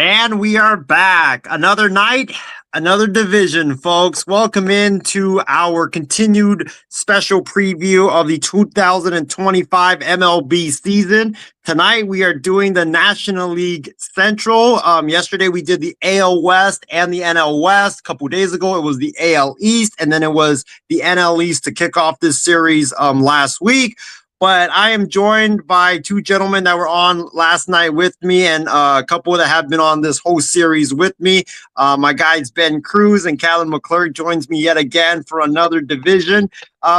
And we are back. Another night, another division, folks. Welcome into our continued special preview of the 2025 MLB season. Tonight, we are doing the National League Central. Yesterday, we did the AL West and the NL West. A couple days ago, it was the AL East, and then it was the NL East to kick off this series last week. But I am joined by two gentlemen that were on last night with me and a couple that have been on this whole series with me. My guys, Ben Cruz and Callan McClurg, joins me yet again for another division.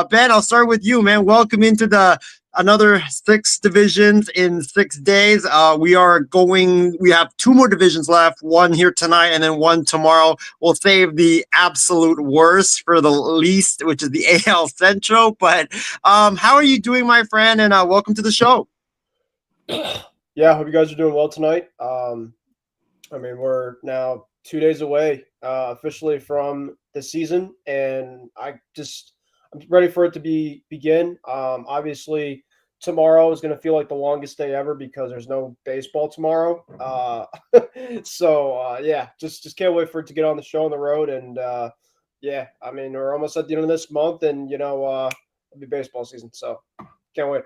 Ben, I'll start with you, man. Welcome into another 6 divisions in 6 days. We have 2 more divisions left, one here tonight and then one tomorrow. We'll save the absolute worst for the least, which is the AL Central. But how are you doing, my friend? And welcome to the show. Yeah, I hope you guys are doing well tonight. We're now 2 days away officially from the season, and I'm ready for it to begin. Obviously, tomorrow is going to feel like the longest day ever because there's no baseball tomorrow. Just can't wait for it to get on the show on the road. And we're almost at the end of this month, and it'll be baseball season. So can't wait.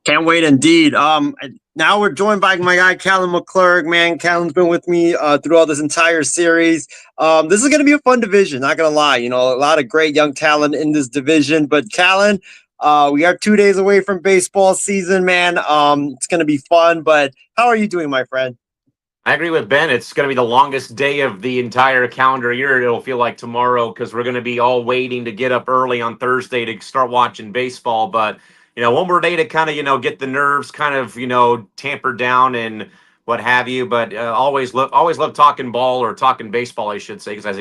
Can't wait indeed. Now we're joined by my guy, Callan McClurg. Man, Callan's been with me throughout this entire series. This is going to be a fun division, not going to lie. A lot of great young talent in this division. But Callan, we are 2 days away from baseball season, man. It's going to be fun. But how are you doing, my friend? I agree with Ben. It's going to be the longest day of the entire calendar year. It'll feel like tomorrow because we're going to be all waiting to get up early on Thursday to start watching baseball. But one more day to kind of, get the nerves kind of, tampered down and what have you. But always love talking ball or talking baseball, I should say, because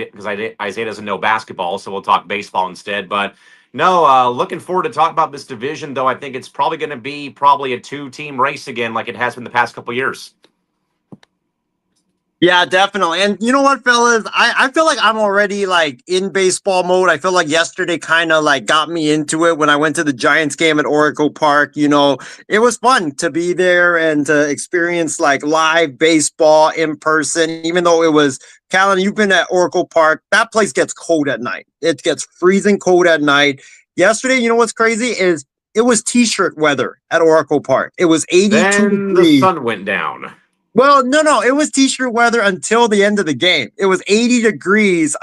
Isaiah doesn't know basketball, so we'll talk baseball instead. But no, looking forward to talk about this division, though. I think it's probably going to be a 2-team race again, like it has been the past couple years. Yeah, definitely. And you know what, fellas? I feel like I'm already in baseball mode. I feel like yesterday kind of got me into it when I went to the Giants game at Oracle Park. It was fun to be there and to experience live baseball in person, even though it was, Callan, you've been at Oracle Park. That place gets cold at night. It gets freezing cold at night. Yesterday, what's crazy is it was t-shirt weather at Oracle Park. It was 82 then degrees. The sun went down. Well, no. It was t-shirt weather until the end of the game. It was 80 degrees.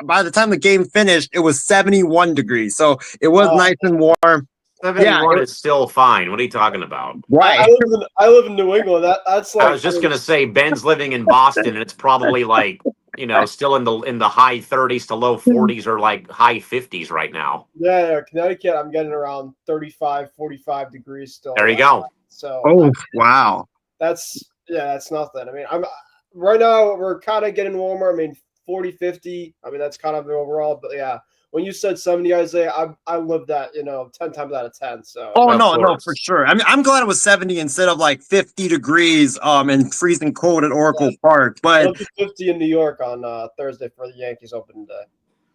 By the time the game finished, it was 71 degrees. So it was nice and warm. 71 is still fine. What are you talking about? Right. I live in New England. That's I was just going to say, Ben's living in Boston, and it's probably still in the high 30s to low 40s or high 50s right now. Yeah, Connecticut, I'm getting around 35, 45 degrees still. There you go. So Wow. That's nothing. Right now we're kind of getting warmer. 40, 50. That's kind of the overall. But yeah, when you said 70, Isaiah, I lived that 10 times out of 10. So no, for sure. I'm glad it was 70 instead of 50 degrees and freezing cold at Oracle Park. But 50 in New York on Thursday for the Yankees opening day.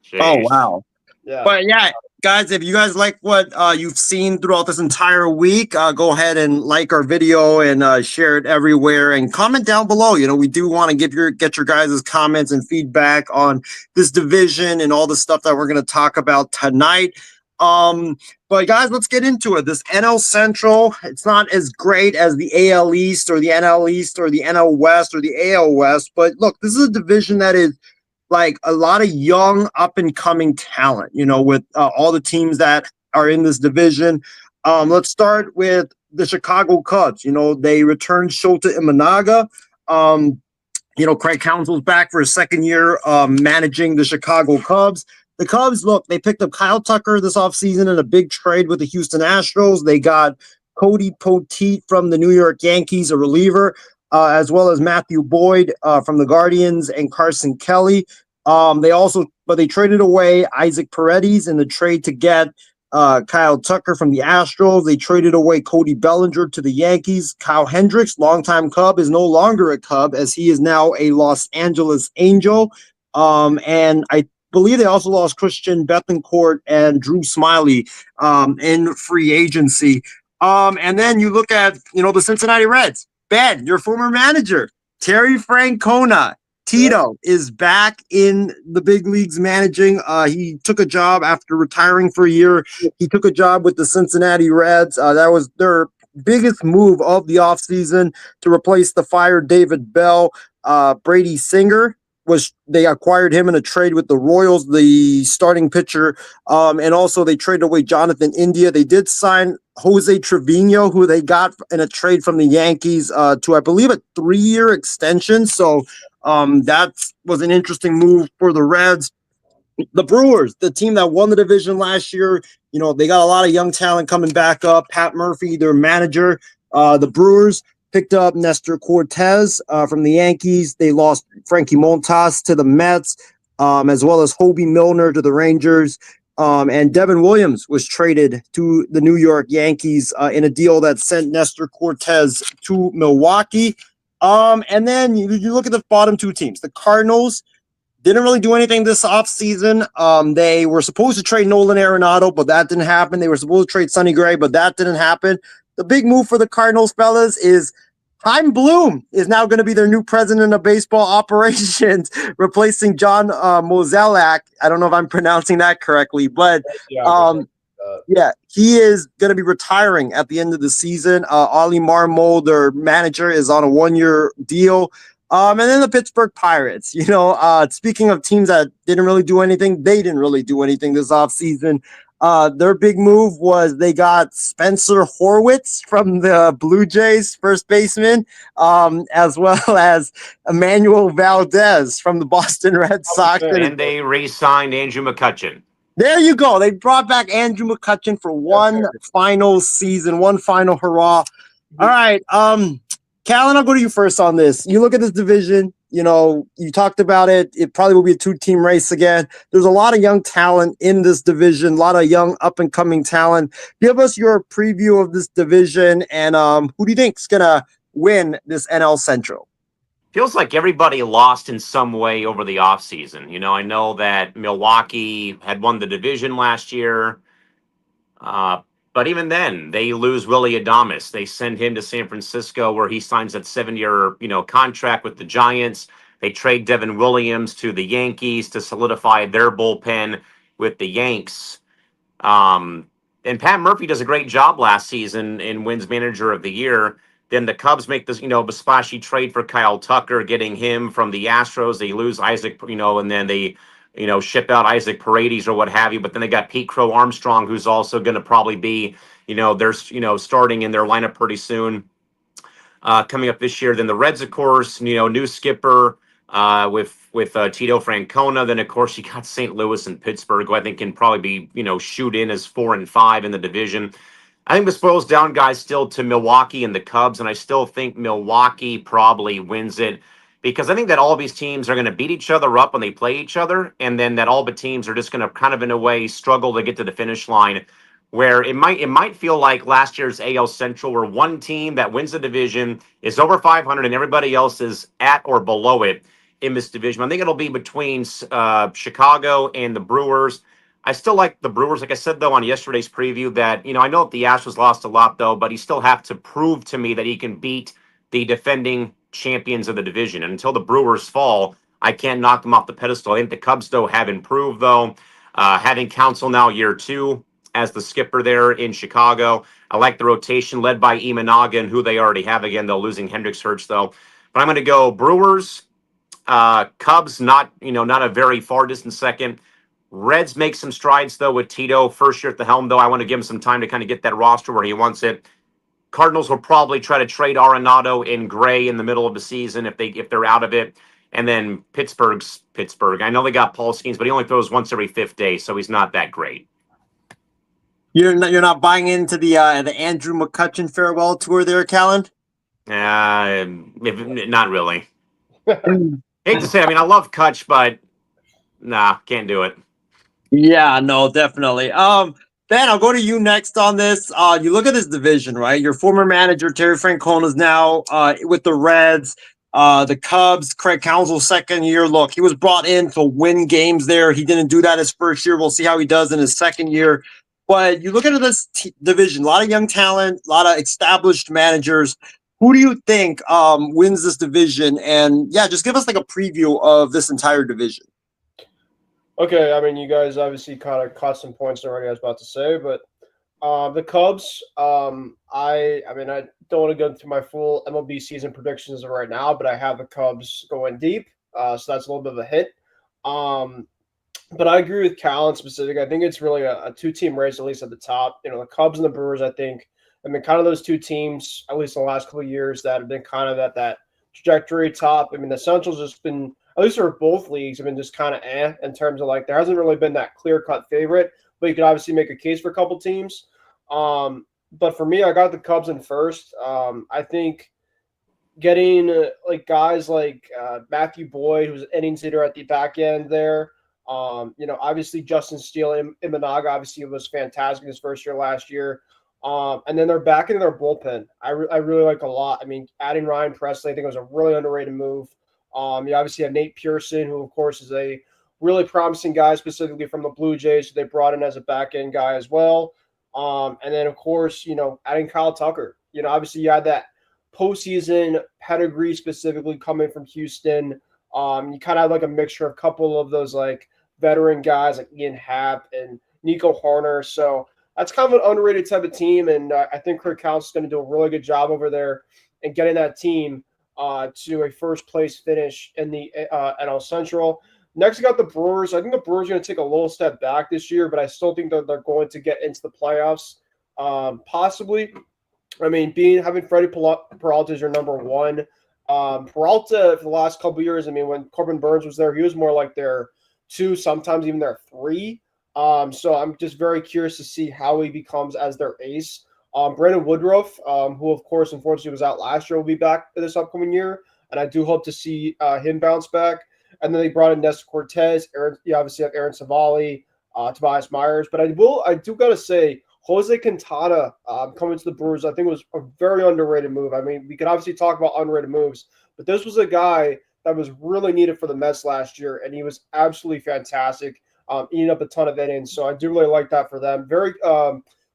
Jeez. Oh wow. Yeah. But yeah, guys, if you guys like what you've seen throughout this entire week, go ahead and like our video and share it everywhere and comment down below. We do want to get your guys' comments and feedback on this division and all the stuff that we're going to talk about tonight. But guys, let's get into it. This NL Central, it's not as great as the AL East or the NL East or the NL West or the AL West. But look, this is a division that is a lot of young up-and-coming talent, with all the teams that are in this division. Let's start with the Chicago Cubs. They returned Shota Imanaga. Craig Counsell's back for his second year managing the Chicago Cubs. The Cubs, look, they picked up Kyle Tucker this offseason in a big trade with the Houston Astros. They got Cody Poteet from the New York Yankees, a reliever, as well as Matthew Boyd from the Guardians and Carson Kelly. They traded away Isaac Paredes in the trade to get Kyle Tucker from the Astros. They traded away Cody Bellinger to the Yankees. Kyle Hendricks, longtime Cub, is no longer a Cub as he is now a Los Angeles Angel. And I believe they also lost Christian Bethancourt and Drew Smiley in free agency. And then you look at, the Cincinnati Reds. Ben, your former manager. Terry Francona, Tito, is back in the big leagues managing. He took a job after retiring for a year. He took a job with the Cincinnati Reds. That was their biggest move of the offseason to replace the fired David Bell. Brady Singer they acquired him in a trade with the Royals, the starting pitcher, and also they traded away Jonathan India. They did sign Jose Trevino, who they got in a trade from the Yankees to, I believe, a 3-year extension. So that was an interesting move for the Reds. The Brewers, the team that won the division last year, they got a lot of young talent coming back up. Pat Murphy, their manager. The Brewers picked up Nestor Cortez from the Yankees. They lost Frankie Montas to the Mets, as well as Hobie Milner to the Rangers. And Devin Williams was traded to the New York Yankees in a deal that sent Nestor Cortez to Milwaukee. And then you look at the bottom two teams. The Cardinals didn't really do anything this offseason. They were supposed to trade Nolan Arenado, but that didn't happen. They were supposed to trade Sonny Gray, but that didn't happen. The big move for the Cardinals, fellas, is Chaim Bloom is now going to be their new president of baseball operations, replacing John Mozeliak. I don't know if I'm pronouncing that correctly, but yeah, he is going to be retiring at the end of the season. Ollie Marmol, their manager, is on a 1-year deal. And then the Pittsburgh Pirates, speaking of teams that didn't really do anything, they didn't really do anything this offseason. Their big move was they got Spencer Horwitz from the Blue Jays, first baseman, as well as Emmanuel Valdez from the Boston Red Sox. And they re-signed Andrew McCutchen. There you go. They brought back Andrew McCutchen for one final season, one final hurrah. All right. Callan, I'll go to you first on this. You look at this division, you talked about it. It probably will be a 2-team race again. There's a lot of young talent in this division, a lot of young up-and-coming talent. Give us your preview of this division, and who do you think is going to win this NL Central? Feels like everybody lost in some way over the offseason. I know that Milwaukee had won the division last year. But even then, they lose Willy Adames. They send him to San Francisco, where he signs that 7-year, contract with the Giants. They trade Devin Williams to the Yankees to solidify their bullpen with the Yanks. And Pat Murphy does a great job last season and wins Manager of the Year. Then the Cubs make this, splashy trade for Kyle Tucker, getting him from the Astros. They lose Isaac, and then they ship out Isaac Paredes or what have you. But then they got Pete Crow Armstrong, who's also going to probably be, they're, starting in their lineup pretty soon coming up this year. Then the Reds, of course, new skipper with Tito Francona. Then, of course, you got St. Louis and Pittsburgh, who I think can probably be, shoot in as 4 and 5 in the division. I think this boils down, guys, still to Milwaukee and the Cubs. And I still think Milwaukee probably wins it, because I think that all of these teams are going to beat each other up when they play each other, and then that all the teams are just going to kind of, in a way, struggle to get to the finish line, where it might feel like last year's AL Central, where one team that wins the division is over 500 and everybody else is at or below it in this division. I think it'll be between Chicago and the Brewers. I still like the Brewers. Like I said, though, on yesterday's preview, that, I know that the Astros lost a lot, though, but he still have to prove to me that he can beat the defending champions of the division. And until the Brewers fall, I can't knock them off the pedestal. I think the Cubs, though, have improved, though. Having Counsell now year 2 as the skipper there in Chicago. I like the rotation led by Imanaga, and who they already have. Again, though, losing Hendricks hurts, though. But I'm going to go Brewers, Cubs, not a very far distant second. Reds make some strides, though, with Tito first year at the helm, though. I want to give him some time to kind of get that roster where he wants it. Cardinals will probably try to trade Arenado and Gray in the middle of the season if they're out of it. And then Pittsburgh. I know they got Paul Skeens, but he only throws once every 5th day, so he's not that great. You're not buying into the Andrew McCutchen farewell tour there, Callan? Not really. Hate to say, I love Kutch, but nah, can't do it. Yeah, no, definitely. Ben, I'll go to you next on this. You look at this division, right? Your former manager, Terry Francona, is now with the Reds. The Cubs, Craig Counsell's 2nd year. Look, he was brought in to win games there. He didn't do that his first year. We'll see how he does in his 2nd year. But you look at this division, a lot of young talent, a lot of established managers. Who do you think wins this division? And yeah, just give us like a preview of this entire division. Okay, I mean, you guys obviously kind of caught some points already. I was about to say, but the Cubs. I mean, I don't want to go into my full MLB season predictions right now, but I have the Cubs going deep. So that's a little bit of a hit. Um, but I agree with Cal in specific. I think it's really a two-team race, at least at the top. You know, the Cubs and the Brewers, I think. I mean, kind of those two teams, at least in the last couple of years, that have been kind of at that trajectory top. I mean, the Central's just been, at least for both leagues, have been just kind of in terms of like there hasn't really been that clear-cut favorite, but you could obviously make a case for a couple teams. But for me, I got the Cubs in first. I think getting like guys like Matthew Boyd, who's an innings hitter at the back end there. You know, obviously Justin Steele and Imanaga obviously was fantastic in his first year last year. And then they're back into their bullpen. I really like a lot. I mean, adding Ryan Presley, I think it was a really underrated move. You obviously have Nate Pearson, who of course is a really promising guy, specifically from the Blue Jays, who they brought in as a back end guy as well. And then of course, you know, adding Kyle Tucker. You know, obviously you had that postseason pedigree specifically coming from Houston. You kind of have like a mixture of a couple of those like veteran guys like Ian Happ and Nico Horner. So that's kind of an underrated type of team. And I think Kirk Counts is going to do a really good job over there in getting that team to a first place finish in the NL Central. Next, we got the Brewers. I think the Brewers are going to take a little step back this year, but I still think that they're going to get into the playoffs, possibly. I mean, having Freddie Peralta as your number one. Peralta for the last couple of years, I mean, when Corbin Burns was there, he was more like their two, sometimes even their three. So I'm just very curious to see how he becomes as their ace. Brandon Woodruff, who of course unfortunately was out last year, will be back this upcoming year, and I do hope to see him bounce back. And then they brought in Nestor Cortez. You obviously have Aaron Savali, Tobias Myers, but I do gotta say, Jose Quintana coming to the Brewers, I think was a very underrated move. I mean, we could obviously talk about underrated moves, but this was a guy that was really needed for the Mets last year, and he was absolutely fantastic, eating up a ton of innings. So I do really like that for them. Very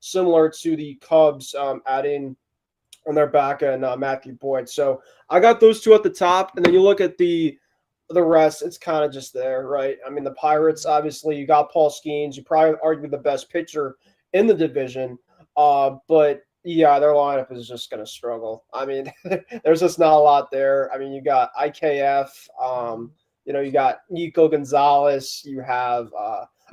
similar to the Cubs adding on their back and Matthew Boyd. So I got those two at the top, and then you look at the rest, it's kind of just there, right? I mean, the Pirates, obviously, you got Paul Skeens. You probably argue the best pitcher in the division. But, yeah, their lineup is just going to struggle. I mean, there's just not a lot there. I mean, you got IKF. You know, you got Nico Gonzalez. You have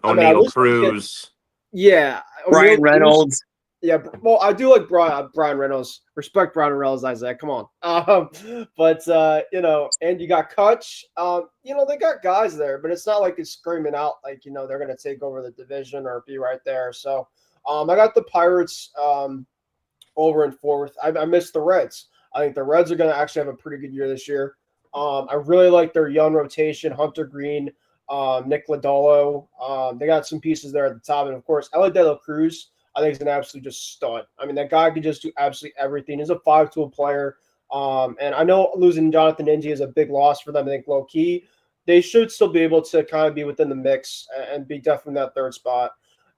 O'Neal Cruz. Yeah. Brian Reynolds. Yeah, well, I do like Brian Reynolds. Respect Brian Reynolds, Isaac. Come on. But you know, and you got Kutch. You know, they got guys there, but it's not like it's screaming out like, you know, they're gonna take over the division or be right there. So I got the Pirates over in fourth. I missed the Reds. I think the Reds are gonna actually have a pretty good year this year. I really like their young rotation, Hunter Green, Nick Lodolo. They got some pieces there at the top, and of course, Ellie De La Cruz. I think he's an absolute just stud. I mean, that guy can just do absolutely everything. He's a 5-tool player. And I know losing Jonathan India is a big loss for them. I think low-key, they should still be able to kind of be within the mix and be definitely in that third spot.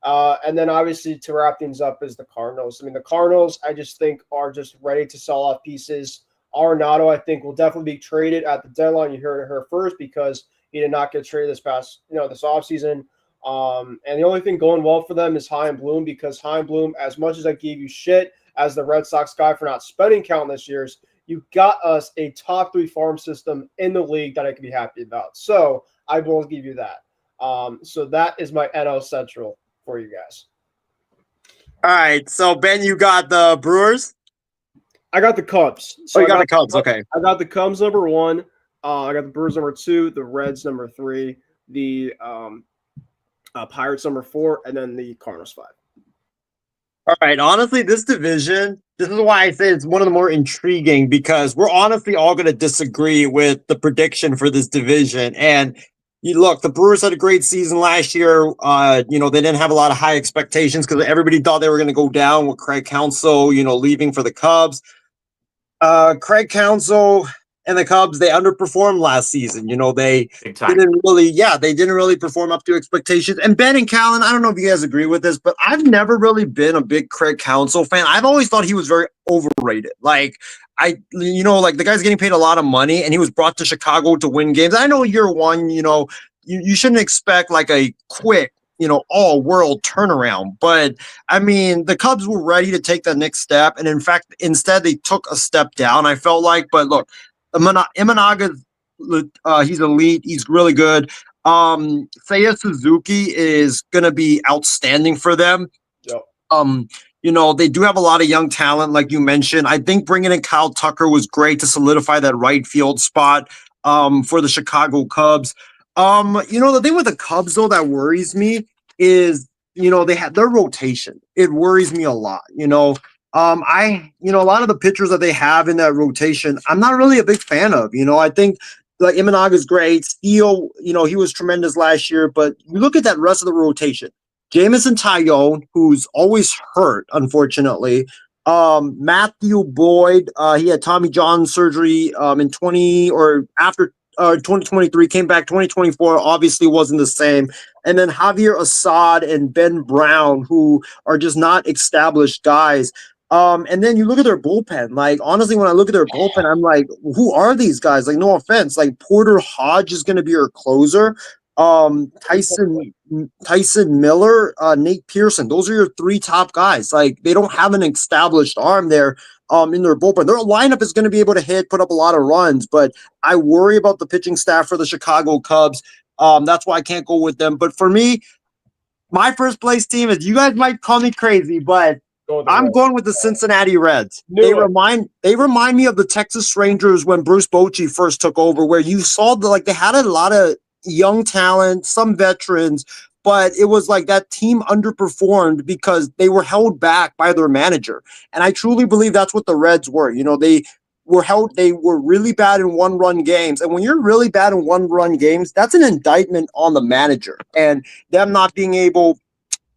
And then obviously to wrap things up is the Cardinals. I mean, the Cardinals, I just think, are just ready to sell off pieces. Arenado, I think, will definitely be traded at the deadline. You heard it here first because he did not get traded this offseason. And the only thing going well for them is Chaim Bloom, because Chaim Bloom, as much as I gave you shit as the Red Sox guy for not spending countless years, you got us a top 3 farm system in the league that I can be happy about. So I will give you that. So that is my NL Central for you guys. All right. So Ben, you got the Brewers? I got the Cubs. So you got the Cubs. Okay. I got the Cubs number 1. I got the Brewers number 2, the Reds number 3, the Pirates number 4, and then the Cardinals 5. All right. Honestly, this division, this is why I say it's one of the more intriguing, because we're honestly all going to disagree with the prediction for this division. And you look, the Brewers had a great season last year. You know, they didn't have a lot of high expectations because everybody thought they were going to go down with Craig Counsell, you know, leaving for the Cubs. Craig Counsell, and the Cubs, they underperformed last season. You know, they Big time. they didn't really perform up to expectations. And Ben and Callan, I don't know if you guys agree with this, but I've never really been a big Craig Counsell fan. I've always thought he was very overrated. Like, like the guy's getting paid a lot of money, and he was brought to Chicago to win games. I know year one, you shouldn't expect like a quick, all world turnaround. But I mean, the Cubs were ready to take the next step. And in fact, instead, they took a step down, I felt like. But look, Imanaga, he's elite. He's really good. Seiya Suzuki is going to be outstanding for them. Yep. They do have a lot of young talent, like you mentioned. I think bringing in Kyle Tucker was great to solidify that right field spot for the Chicago Cubs. The thing with the Cubs, though, that worries me is, they have their rotation. It worries me a lot. A lot of the pitchers that they have in that rotation, I'm not really a big fan of. I think like Imanaga's great. Steele, he was tremendous last year, but you look at that rest of the rotation. Jamison Tyone, who's always hurt, unfortunately. Matthew Boyd, he had Tommy John surgery in 2023, came back 2024, obviously wasn't the same. And then Javier Assad and Ben Brown, who are just not established guys. And then you look at their bullpen. Like, honestly, when I look at their bullpen, I'm like, who are these guys? Like, no offense. Like, Porter Hodge is going to be your closer. Tyson Miller, Nate Pearson. Those are your three top guys. Like, they don't have an established arm there in their bullpen. Their lineup is going to be able to put up a lot of runs, but I worry about the pitching staff for the Chicago Cubs. That's why I can't go with them. But for me, my first place team is, you guys might call me crazy, but I'm going with the Cincinnati Reds. They remind me of the Texas Rangers when Bruce Bochy first took over, where you saw they had a lot of young talent, some veterans, but it was like that team underperformed because they were held back by their manager. And I truly believe that's what the Reds were. They were really bad in one-run games. And when you're really bad in one-run games, that's an indictment on the manager and them not being able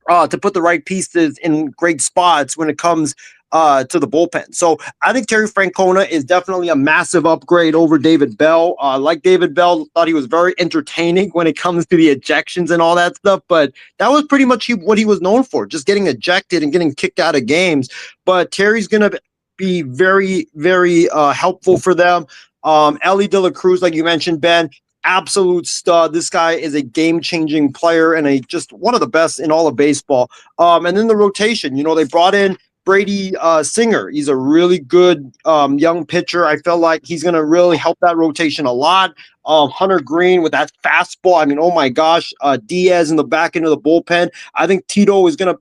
to put the right pieces in great spots when it comes to the bullpen. So I think Terry Francona is definitely a massive upgrade over David Bell. Like David Bell, thought he was very entertaining when it comes to the ejections and all that stuff, but that was pretty much what he was known for, just getting ejected and getting kicked out of games. But Terry's going to be very, very helpful for them. Ellie De La Cruz, like you mentioned, Ben, absolute stud. This guy is a game-changing player and just one of the best in all of baseball. And then the rotation, they brought in Brady Singer. He's a really good young pitcher. I feel like he's going to really help that rotation a lot. Hunter Green with that fastball. I mean, oh my gosh. Diaz in the back end of the bullpen. I think Tito is going to,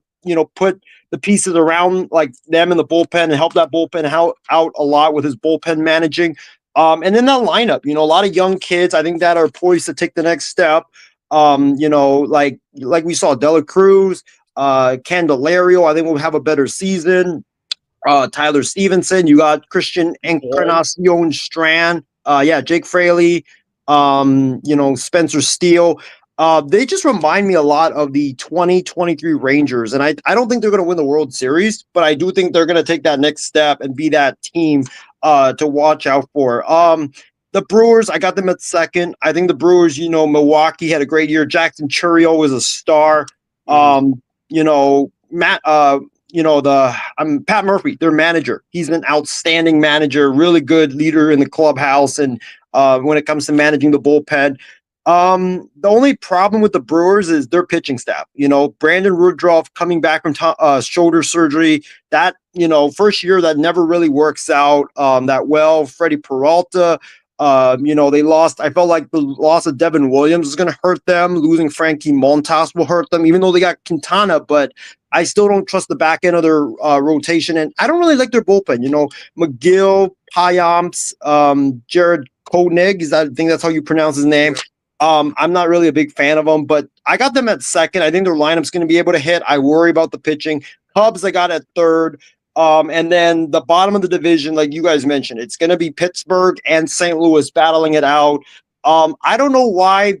put the pieces around like them in the bullpen and help that bullpen out a lot with his bullpen managing. And then that lineup, a lot of young kids, I think, that are poised to take the next step. Like we saw De La Cruz, Candelario, I think will have a better season. Tyler Stevenson, you got Christian Encarnacion Strand, Jake Fraley, Spencer Steele. They just remind me a lot of the 2023 Rangers. And I don't think they're going to win the World Series, but I do think they're going to take that next step and be that team to watch out for. The Brewers, I got them at second. I think the Brewers, Milwaukee had a great year. Jackson Chourio was a star. Pat Murphy, their manager. He's an outstanding manager, really good leader in the clubhouse. And when it comes to managing the bullpen, the only problem with the Brewers is their pitching staff. Brandon Woodruff coming back from shoulder surgery. That, first year that never really works out that well. Freddie Peralta, they lost. I felt like the loss of Devin Williams is going to hurt them. Losing Frankie Montas will hurt them, even though they got Quintana. But I still don't trust the back end of their rotation. And I don't really like their bullpen. McGill, Payamps, Jared Koenig, I think that's how you pronounce his name. I'm not really a big fan of them, but I got them at second. I think their lineup's going to be able to hit. I worry about the pitching. Cubs, I got at third. And then the bottom of the division, like you guys mentioned, it's going to be Pittsburgh and St. Louis battling it out. I don't know why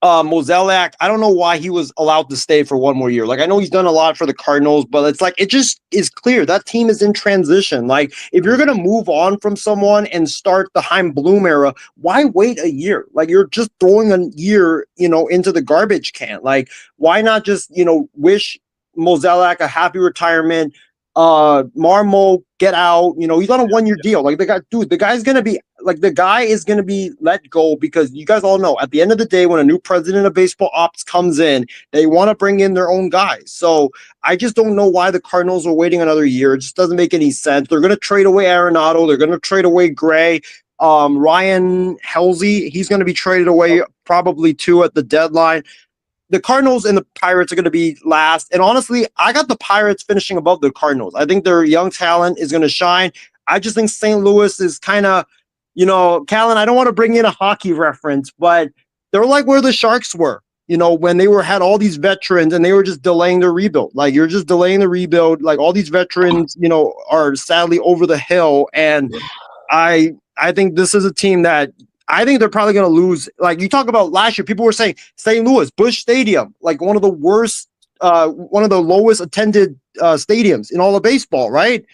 Mozeliak, I don't know why he was allowed to stay for one more year. Like, I know he's done a lot for the Cardinals, but it's like, it just is clear that team is in transition. Like, if you're going to move on from someone and start the Heim Bloom era, why wait a year? Like, you're just throwing a year, into the garbage can. Like, why not just, wish Mozeliak a happy retirement? Marmo, get out. He's on a 1 year deal. Like, the guy is gonna be let go, because you guys all know at the end of the day, when a new president of baseball ops comes in, they want to bring in their own guys. So I just don't know why the Cardinals are waiting another year. It just doesn't make any sense. They're gonna trade away Arenado. They're gonna trade away Gray. Ryan Helsley, he's gonna be traded away probably too at the deadline. The Cardinals and the Pirates are going to be last. And honestly, I got the Pirates finishing above the Cardinals. I think their young talent is going to shine. I just think St. Louis is kind of, Callan, I don't want to bring in a hockey reference, but they're like where the Sharks were, when they had all these veterans and they were just delaying the rebuild. Like, you're just delaying the rebuild. Like, all these veterans, are sadly over the hill. And I think this is a team that I think they're probably going to lose. Like, you talk about last year, people were saying St. Louis, Busch Stadium, like one of the worst, one of the lowest attended stadiums in all of baseball, right?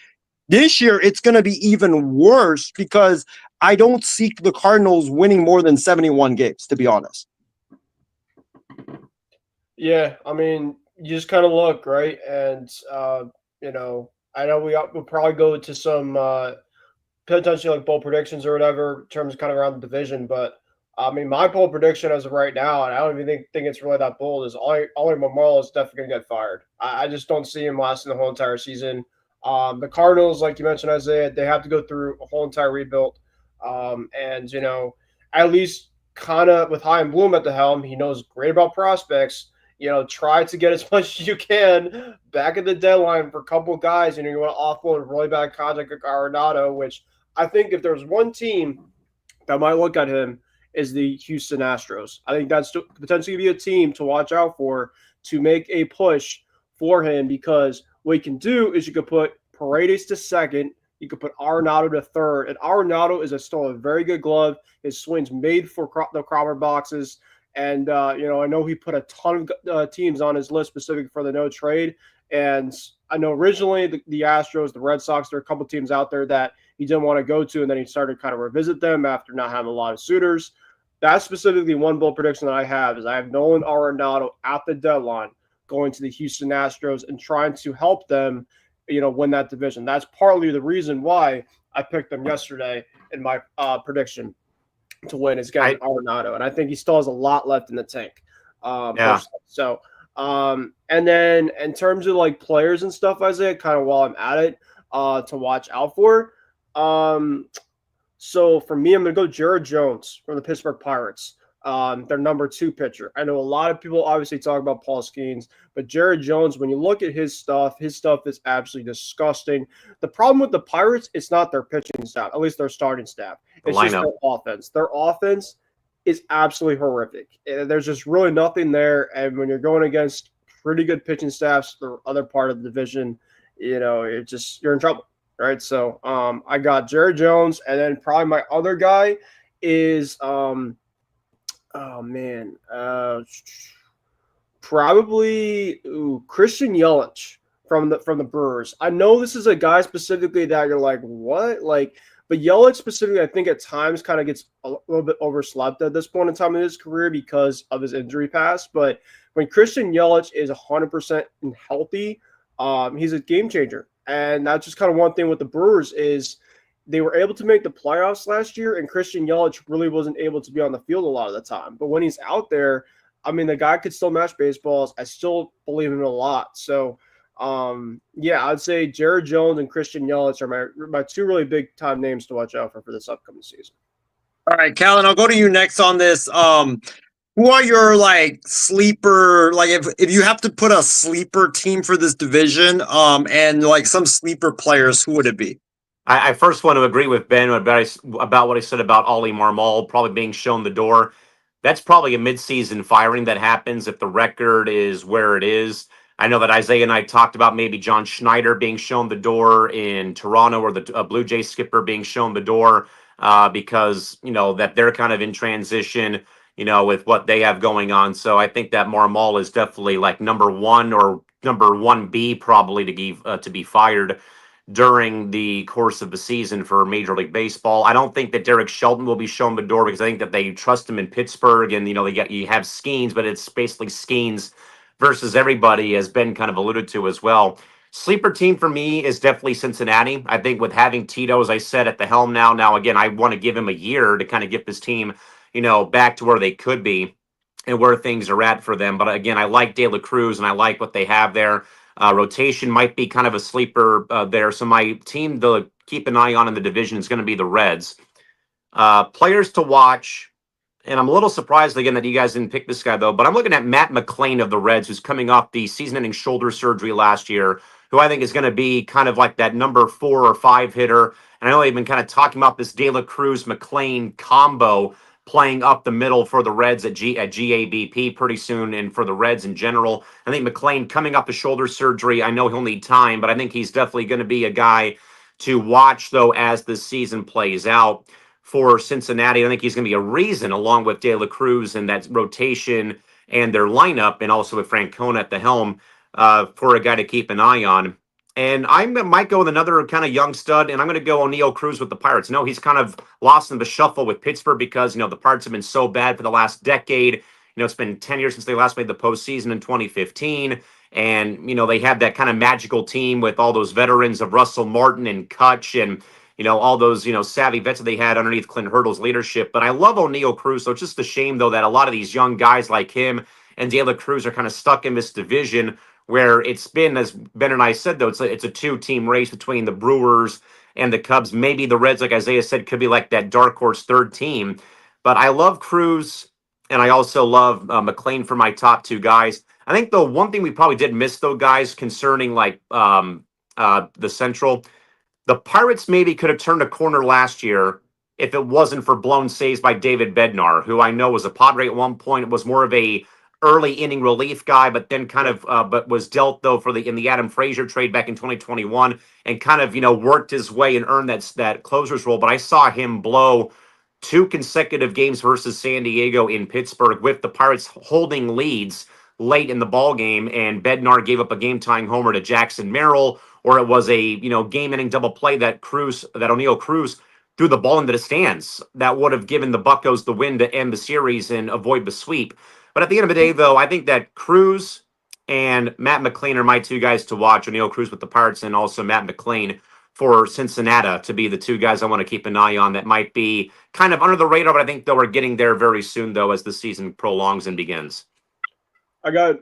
This year, it's going to be even worse, because I don't see the Cardinals winning more than 71 games, to be honest. Yeah, I mean, you just kind of look, right? And, I know we'll probably go to some potentially like bold predictions or whatever in terms of kind of around the division. But I mean, my bold prediction as of right now, and I don't even think it's really that bold, is Ollie Marmol is definitely going to get fired. I just don't see him lasting the whole entire season. The Cardinals, like you mentioned, Isaiah, they have to go through a whole entire rebuild. And, at least kind of with Chaim Bloom at the helm, he knows great about prospects. Try to get as much as you can back at the deadline for a couple of guys. You want to offload a really bad contract like Arenado, which I think if there's one team that might look at him is the Houston Astros. I think that's potentially be a team to watch out for to make a push for him, because what you can do is you could put Paredes to second, you could put Arenado to third, and Arenado is still a very good glove. His swing's made for the cropper boxes. And, I know he put a ton of teams on his list specific for the no trade. And I know originally the Astros, the Red Sox, there are a couple teams out there that he didn't want to go to, and then he started kind of revisit them after not having a lot of suitors. That's specifically one bold prediction that I have, is I have Nolan Arenado at the deadline going to the Houston Astros and trying to help them, win that division. That's partly the reason why I picked them yesterday in my prediction to win, is getting Arenado, and I think he still has a lot left in the tank. So, and then in terms of like players and stuff, Isaiah, kind of while I'm at it, to watch out for. So for me, I'm gonna go Jared Jones from the Pittsburgh Pirates. Their number 2 pitcher. I know a lot of people obviously talk about Paul Skeens, but Jared Jones, when you look at his stuff is absolutely disgusting. The problem with the Pirates, it's not their pitching staff, at least their starting staff. It's just their offense. Their offense is absolutely horrific. There's just really nothing there. And when you're going against pretty good pitching staffs, the other part of the division, you're in trouble, right? So I got Jared Jones, and then probably my other guy is probably Christian Yelich from the Brewers. I know this is a guy specifically that you're like, what? But Yelich specifically, I think at times kind of gets a little bit overslept at this point in time in his career because of his injury past. But when Christian Yelich is 100% healthy, he's a game changer. And that's just kind of one thing with the Brewers is they were able to make the playoffs last year, and Christian Yelich really wasn't able to be on the field a lot of the time. But when he's out there, I mean, the guy could still match baseballs. I still believe in him a lot. So, I'd say Jared Jones and Christian Yelich are my 2 really big time names to watch out for this upcoming season. All right, Callan, I'll go to you next on this. Who are your sleeper, if you have to put a sleeper team for this division, and some sleeper players, who would it be? I first want to agree with Ben about what he said about Ollie Marmol probably being shown the door. That's probably a midseason firing that happens if the record is where it is. I know that Isaiah and I talked about maybe John Schneider being shown the door in Toronto, or the Blue Jay skipper being shown the door because, that they're kind of in transition. with what they have going on. So I think that Marmol is definitely like number one or number 1B probably to be fired during the course of the season for Major League Baseball. I don't think that Derek Shelton will be shown the door because I think that they trust him in Pittsburgh, and you have Skeens, but it's basically Skeens versus everybody, as Ben kind of alluded to as well. Sleeper team for me is definitely Cincinnati. I think with having Tito, as I said, at the helm now again, I want to give him a year to kind of get this team, back to where they could be and where things are at for them. But again, I like De La Cruz and I like what they have there. Rotation might be kind of a sleeper there. So my team to keep an eye on in the division is going to be the Reds. Players to watch, and I'm a little surprised again that you guys didn't pick this guy though, but I'm looking at Matt McClain of the Reds, who's coming off the season-ending shoulder surgery last year, who I think is going to be kind of like that number 4 or 5 hitter. And I know they've been kind of talking about this De La Cruz McClain combo playing up the middle for the Reds at GABP pretty soon, and for the Reds in general. I think McClain coming off the shoulder surgery, I know he'll need time, but I think he's definitely going to be a guy to watch though as the season plays out for Cincinnati. I think he's going to be a reason, along with De La Cruz and that rotation and their lineup, and also with Francona at the helm, for a guy to keep an eye on. And I might go with another kind of young stud, and I'm going to go O'Neal Cruz with the Pirates. No, he's kind of lost in the shuffle with Pittsburgh because, the Pirates have been so bad for the last decade. It's been 10 years since they last made the postseason in 2015. And, they had that kind of magical team with all those veterans of Russell Martin and Kutch and, all those, savvy vets that they had underneath Clint Hurdle's leadership. But I love O'Neal Cruz. So it's just a shame, though, that a lot of these young guys like him and De La Cruz are kind of stuck in this division where it's been, as Ben and I said, though, it's a 2-team race between the Brewers and the Cubs. Maybe the Reds, like Isaiah said, could be like that dark horse third team. But I love Cruz, and I also love McClain for my top 2 guys. I think the one thing we probably did miss, though, guys, concerning like the Central, the Pirates maybe could have turned a corner last year if it wasn't for blown saves by David Bednar, who I know was a Padre at one point, was more of a early inning relief guy, but then kind of but was dealt though in the Adam Frazier trade back in 2021, and kind of worked his way and earned that closer's role. But I saw him blow 2 consecutive games versus San Diego in Pittsburgh with the Pirates holding leads late in the ball game, and Bednar gave up a game-tying homer to Jackson Merrill, or it was a game-ending double play that O'Neal Cruz threw the ball into the stands that would have given the Buccos the win to end the series and avoid the sweep. But at the end of the day, though, I think that Cruz and Matt McClain are my 2 guys to watch. O'Neal Cruz with the Pirates, and also Matt McClain for Cincinnati to be the 2 guys I want to keep an eye on that might be kind of under the radar, but I think that we're getting there very soon, though, as the season prolongs and begins. I got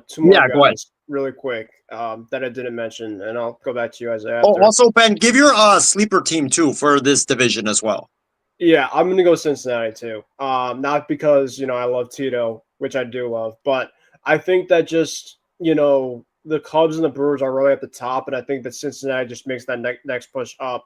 2 more guys really quick that I didn't mention, and I'll go back to you, Isaiah. Oh, also, Ben, give your sleeper team, too, for this division as well. Yeah, I'm going to go Cincinnati too. Not because, I love Tito, which I do love, but I think that just, the Cubs and the Brewers are really at the top, and I think that Cincinnati just makes that next push up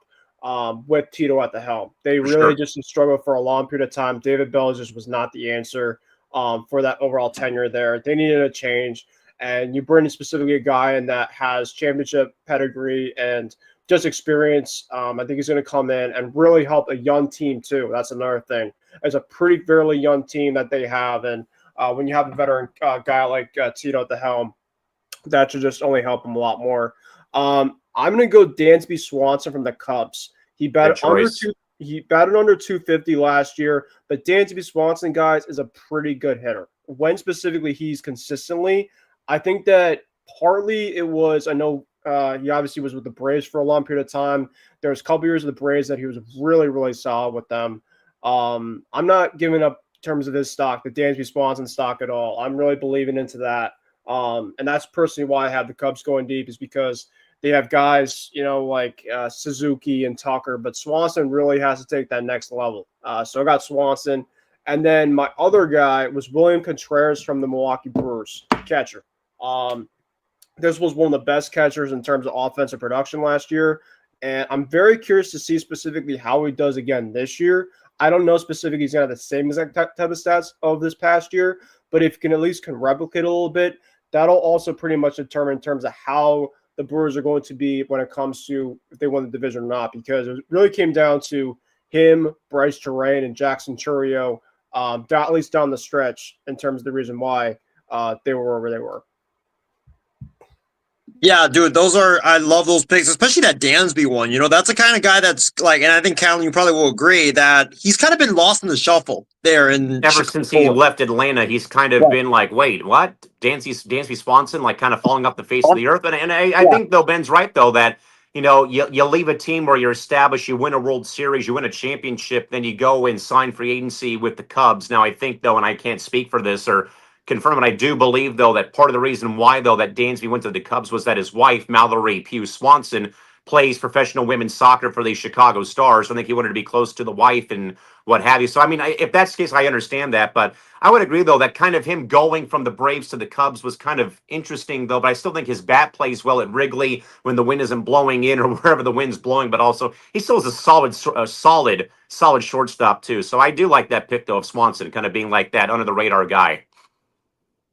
with Tito at the helm. They really just struggled for a long period of time. David Bell just was not the answer for that overall tenure there. They needed a change, and you bring in specifically a guy in that has championship pedigree and just experience. I think he's going to come in and really help a young team too. That's another thing. It's a pretty fairly young team that they have, and when you have a veteran guy like Tito at the helm, that should just only help him a lot more. I'm going to go Dansby Swanson from the Cubs. He batted under 250 last year, but Dansby Swanson, guys, is a pretty good hitter. When specifically he's consistently, I think that partly it was, I know he obviously was with the Braves for a long period of time. There was a couple years of the Braves that he was really, really solid with them. I'm not giving up in terms of his stock, the Dansby Swanson stock at all. I'm really believing into that. And that's personally why I have the Cubs going deep, is because they have guys, like Suzuki and Tucker, but Swanson really has to take that next level. So I got Swanson. And then my other guy was William Contreras from the Milwaukee Brewers, catcher. This was one of the best catchers in terms of offensive production last year. And I'm very curious to see specifically how he does again this year. I don't know specifically he's going to have the same exact type of stats of this past year, but if he can at least replicate a little bit, that'll also pretty much determine in terms of how the Brewers are going to be when it comes to if they won the division or not, because it really came down to him, Bryce Terrain, and Jackson Churio at least down the stretch in terms of the reason why they were where they were. Yeah, dude, I love those picks, especially that Dansby one. That's the kind of guy that's like, and I think Callan, you probably will agree that he's kind of been lost in the shuffle there in Ever since he left Atlanta, he's kind of been like, wait, what? Dansby Swanson, like kind of falling off the face of the earth. And I think, though, Ben's right, though, that, you leave a team where you're established, you win a World Series, you win a championship, then you go and sign free agency with the Cubs. Now, I think, though, and I can't speak for this or confirm it, I do believe, though, that part of the reason why, though, that Dansby went to the Cubs was that his wife, Mallory Pugh Swanson, plays professional women's soccer for the Chicago Stars. I think he wanted to be close to the wife and what have you. So, I mean, if that's the case, I understand that. But I would agree, though, that kind of him going from the Braves to the Cubs was kind of interesting, though. But I still think his bat plays well at Wrigley when the wind isn't blowing in or wherever the wind's blowing. But also, he still is a solid shortstop, too. So I do like that pick, though, of Swanson kind of being like that under-the-radar guy.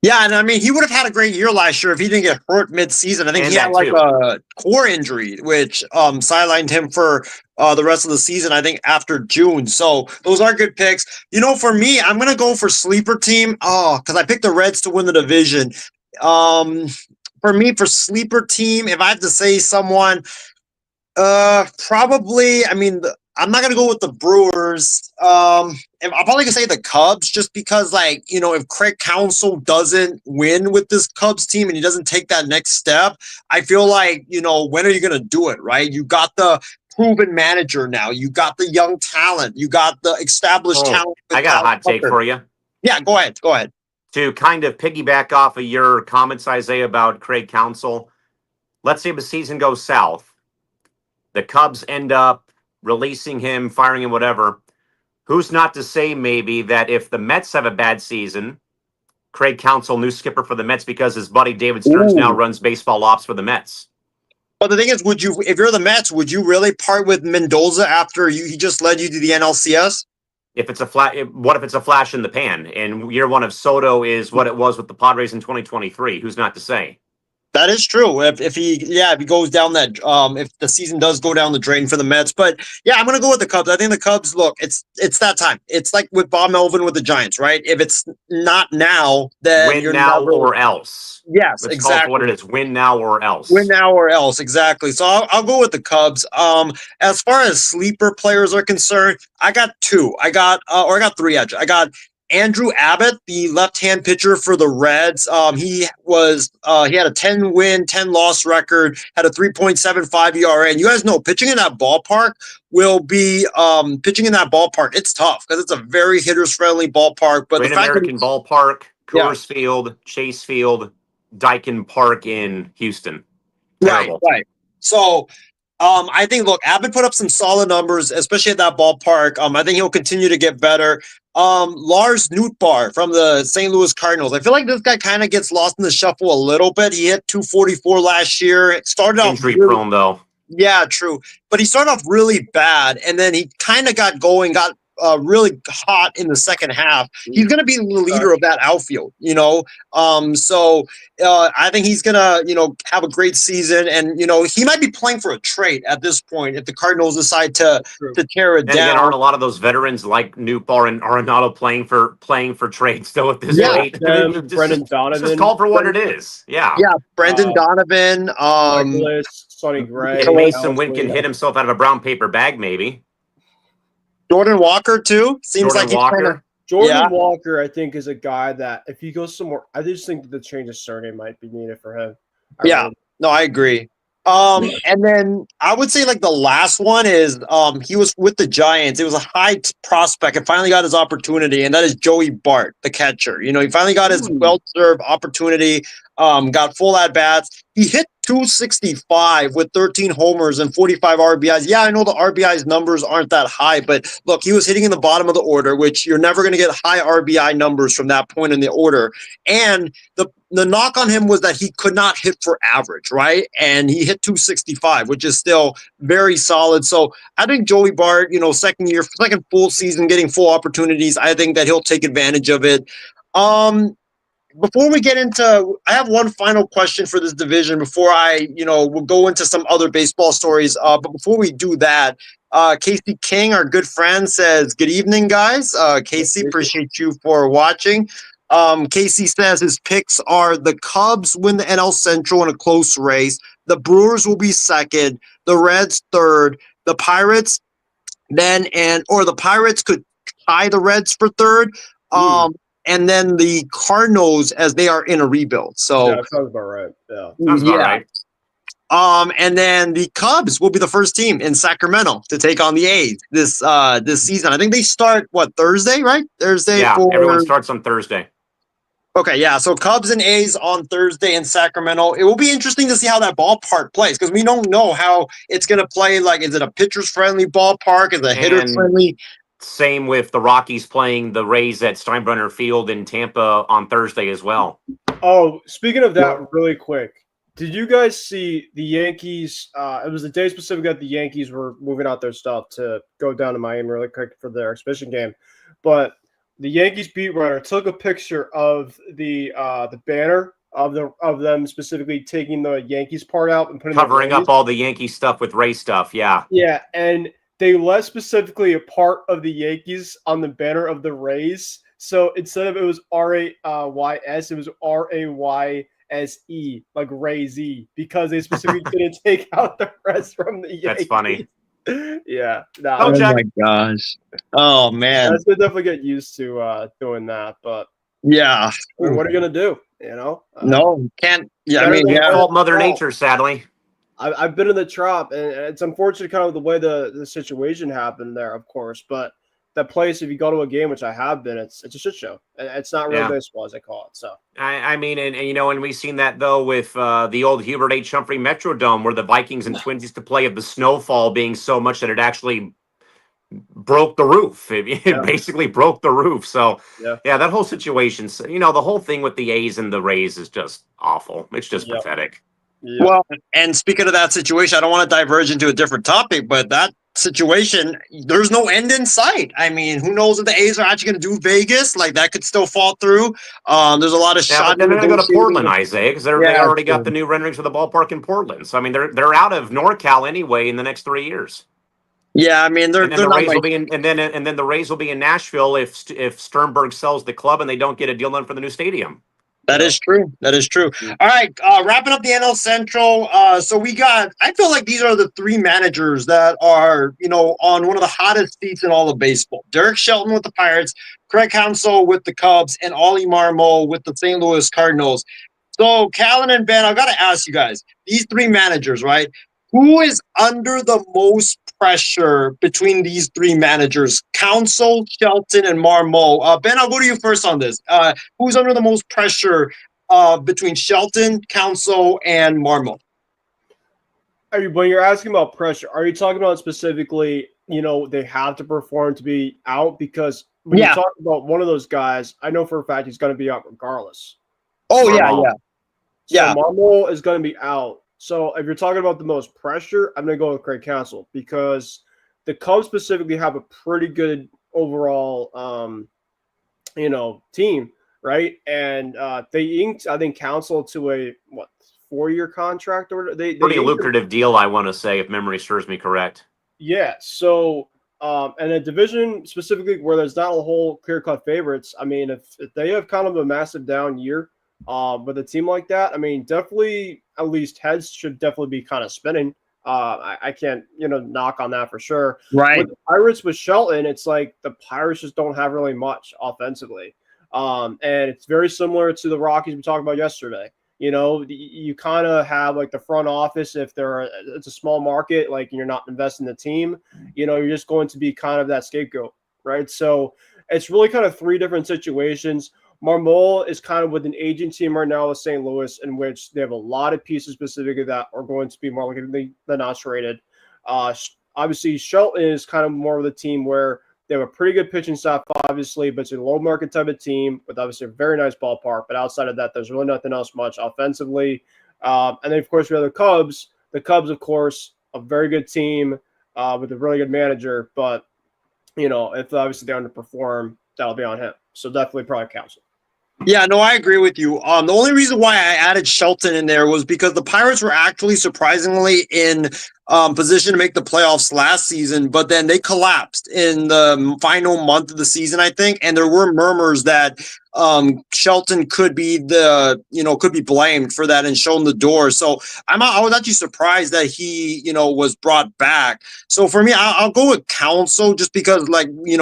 Yeah, and I mean, he would have had a great year last year if he didn't get hurt mid-season. I think he had like a core injury, which sidelined him for the rest of the season, I think, after June. So those are good picks. For me, I'm going to go for sleeper team. Oh, because I picked the Reds to win the division. For me, for sleeper team, if I have to say someone, probably, I mean, I'm not going to go with the Brewers. I'm probably going to say the Cubs just because, like, if Craig Counsell doesn't win with this Cubs team and he doesn't take that next step, I feel like, when are you going to do it, right? You got the proven manager now. You got the young talent. You got the established talent. I got a hot take for you. Yeah, go ahead. To kind of piggyback off of your comments, Isaiah, about Craig Counsell, let's say the season goes south. The Cubs end up releasing him, firing him, whatever. Who's not to say maybe that if the Mets have a bad season, Craig Counsell, new skipper for the Mets, because his buddy David Stearns now runs baseball ops for the Mets. But the thing is, if you're the Mets, would you really part with Mendoza after he just led you to the NLCS? If it's what if it's a flash in the pan? And year one of Soto is what it was with the Padres in 2023. Who's not to say? That is true. If he goes down that, if the season does go down the drain for the Mets, but yeah, I'm gonna go with the Cubs. I think the Cubs. Look, it's that time. It's like with Bob Melvin with the Giants, right? If it's not now, then win now or else. Yes, Let's exactly. Call it what it is: win now or else. Win now or else, exactly. So I'll go with the Cubs. As far as sleeper players are concerned, I got two. I got three. Actually, I got Andrew Abbott, the left-hand pitcher for the Reds. He had a 10-win, 10-loss record, had a 3.75 ERA. And you guys know, pitching in that ballpark it's tough because it's a very hitters-friendly ballpark. But Great American Ballpark, Coors Field, Chase Field, Daikin Park in Houston. Terrible. Right. So I think, look, Abbott put up some solid numbers, especially at that ballpark. I think he'll continue to get better. Lars Nootbaar from the St. Louis Cardinals. I feel like this guy kind of gets lost in the shuffle a little bit. He hit 244 last year. It started off injury prone, though. Yeah, true. But he started off really bad, and then he kind of got going, got really hot in the second half. He's going to be the leader of that outfield, So I think he's going to, have a great season, and he might be playing for a trade at this point if the Cardinals decide to tear it down. Again, aren't a lot of those veterans like Nootbaar and Arenado playing for trade still at this rate? Brendan Donovan. Just call for what it is. Yeah. Yeah, Brendan Donovan. Sonny Gray. Mason Winkin hit himself out of a brown paper bag, maybe. Jordan Walker too seems Jordan like Walker. Jordan Walker, I think, is a guy that if he goes somewhere, I just think that the change of surname might be needed for him. I agree. And then I would say like the last one is he was with the Giants. It was a high prospect and finally got his opportunity, and that is Joey Bart, the catcher. He finally got his well-deserved opportunity. Got full at bats. He hit 265 with 13 homers and 45 RBIs. Yeah, I know the RBIs numbers aren't that high, but look, he was hitting in the bottom of the order, which you're never going to get high RBI numbers from that point in the order. And the knock on him was that he could not hit for average, right? And he hit 265, which is still very solid. So I think Joey Bart, second full season, getting full opportunities. I think that he'll take advantage of it. before we get into, I have one final question for this division before we'll go into some other baseball stories. But before we do that, Casey King, our good friend, says, "Good evening, guys." Casey, appreciate you for watching. Casey says his picks are the Cubs win the NL Central in a close race. The Brewers will be second. The Reds third. The Pirates the Pirates could tie the Reds for third. And then the Cardinals, as they are in a rebuild. So that sounds about right. Yeah, Sounds about right. And then the Cubs will be the first team in Sacramento to take on the A's this season. I think they start Thursday, right? Thursday. Yeah, everyone starts on Thursday. Okay, yeah. So Cubs and A's on Thursday in Sacramento. It will be interesting to see how that ballpark plays because we don't know how it's going to play. Like, is it a pitcher's friendly ballpark? Is it a hitter friendly? Same with the Rockies playing the Rays at Steinbrenner Field in Tampa on Thursday as well. Oh, speaking of that, really quick, did you guys see the Yankees? It was the day specific that the Yankees were moving out their stuff to go down to Miami really quick for their exhibition game, but the Yankees beat writer took a picture of the banner of them specifically taking the Yankees part out and putting covering up all the Yankee stuff with Ray stuff. Yeah, and they left specifically a part of the Yankees on the banner of the Rays. So instead of it was RAYS, it was RAYSE, like Ray-Z, because they specifically didn't take out the rest from the Yankees. That's funny. Yeah. Oh my gosh. Oh man. That's gonna definitely get used to doing that, but yeah. I mean, what are you gonna do? No, can't. Yeah, I mean, fault Mother Nature, sadly. I've been in the Trop, and it's unfortunate kind of the way the situation happened there, of course. But that place, if you go to a game, which I have been, it's a shit show. It's not real baseball, as I call it. So I mean, and we've seen that though with the old Hubert H. Humphrey Metrodome, where the Vikings and Twins used to play, of the snowfall being so much that it actually broke the roof. It basically broke the roof. So yeah, that whole situation. The whole thing with the A's and the Rays is just awful. It's just pathetic. Yeah. Well, and speaking of that situation, I don't want to diverge into a different topic, but that situation, there's no end in sight. I mean, who knows if the A's are actually going to do Vegas? Like, that could still fall through. There's a lot of but then they're going to go to Portland, Isaiah, because they already got the new renderings for the ballpark in Portland. So I mean, they're out of NorCal anyway in the next 3 years. Yeah, I mean, and then the Rays will be in, and then the Rays will be in Nashville if Sternberg sells the club and they don't get a deal done for the new stadium. That is true. That is true. All right, wrapping up the NL Central. So I feel like these are the three managers that are, on one of the hottest seats in all of baseball. Derek Shelton with the Pirates, Craig Counsell with the Cubs, and Ollie Marmol with the St. Louis Cardinals. So, Callan and Ben, I've got to ask you guys, these three managers, right? Who is under the most pressure between these three managers? Counsell, Shelton, and Marmol. Ben, I'll go to you first on this. Who's under the most pressure between Shelton, Counsell, and Marmol? When you're asking about pressure, are you talking about specifically, they have to perform to be out? Because when you talk about one of those guys, I know for a fact he's going to be out regardless. Oh, Marmol. So Marmol is going to be out. So if you're talking about the most pressure, I'm going to go with Craig Counsell because the Cubs specifically have a pretty good overall, team, right? And they inked, I think, Counsell to a 4-year contract, or they pretty lucrative deal, I want to say, if memory serves me correct. Yeah. So, and a division specifically where there's not a whole clear-cut favorites. I mean, if they have kind of a massive down year, with a team like that, I mean, definitely at least heads should definitely be kind of spinning. I can't, knock on that for sure. Right. With the Pirates with Shelton, it's like the Pirates just don't have really much offensively. And it's very similar to the Rockies we talked about yesterday. You kind of have like the front office, if it's a small market, like you're not investing in the team, you're just going to be kind of that scapegoat, right? So it's really kind of three different situations. Marmol is kind of with an aging team right now with St. Louis, in which they have a lot of pieces specifically that are going to be more likely than not traded. Obviously, Shelton is kind of more of the team where they have a pretty good pitching staff, obviously, but it's a low market type of team with obviously a very nice ballpark. But outside of that, there's really nothing else much offensively. And then, of course, we have the Cubs. The Cubs, of course, a very good team with a really good manager. But, if obviously they underperform, that'll be on him. So definitely probably Counsell. Yeah, no, I agree with you. The only reason why I added Shelton in there was because the Pirates were actually surprisingly in position to make the playoffs last season, but then they collapsed in the final month of the season, I think, and there were murmurs that Shelton could be could be blamed for that and shown the door. So I was actually surprised that he was brought back. So for me, I'll go with Council just because, like, we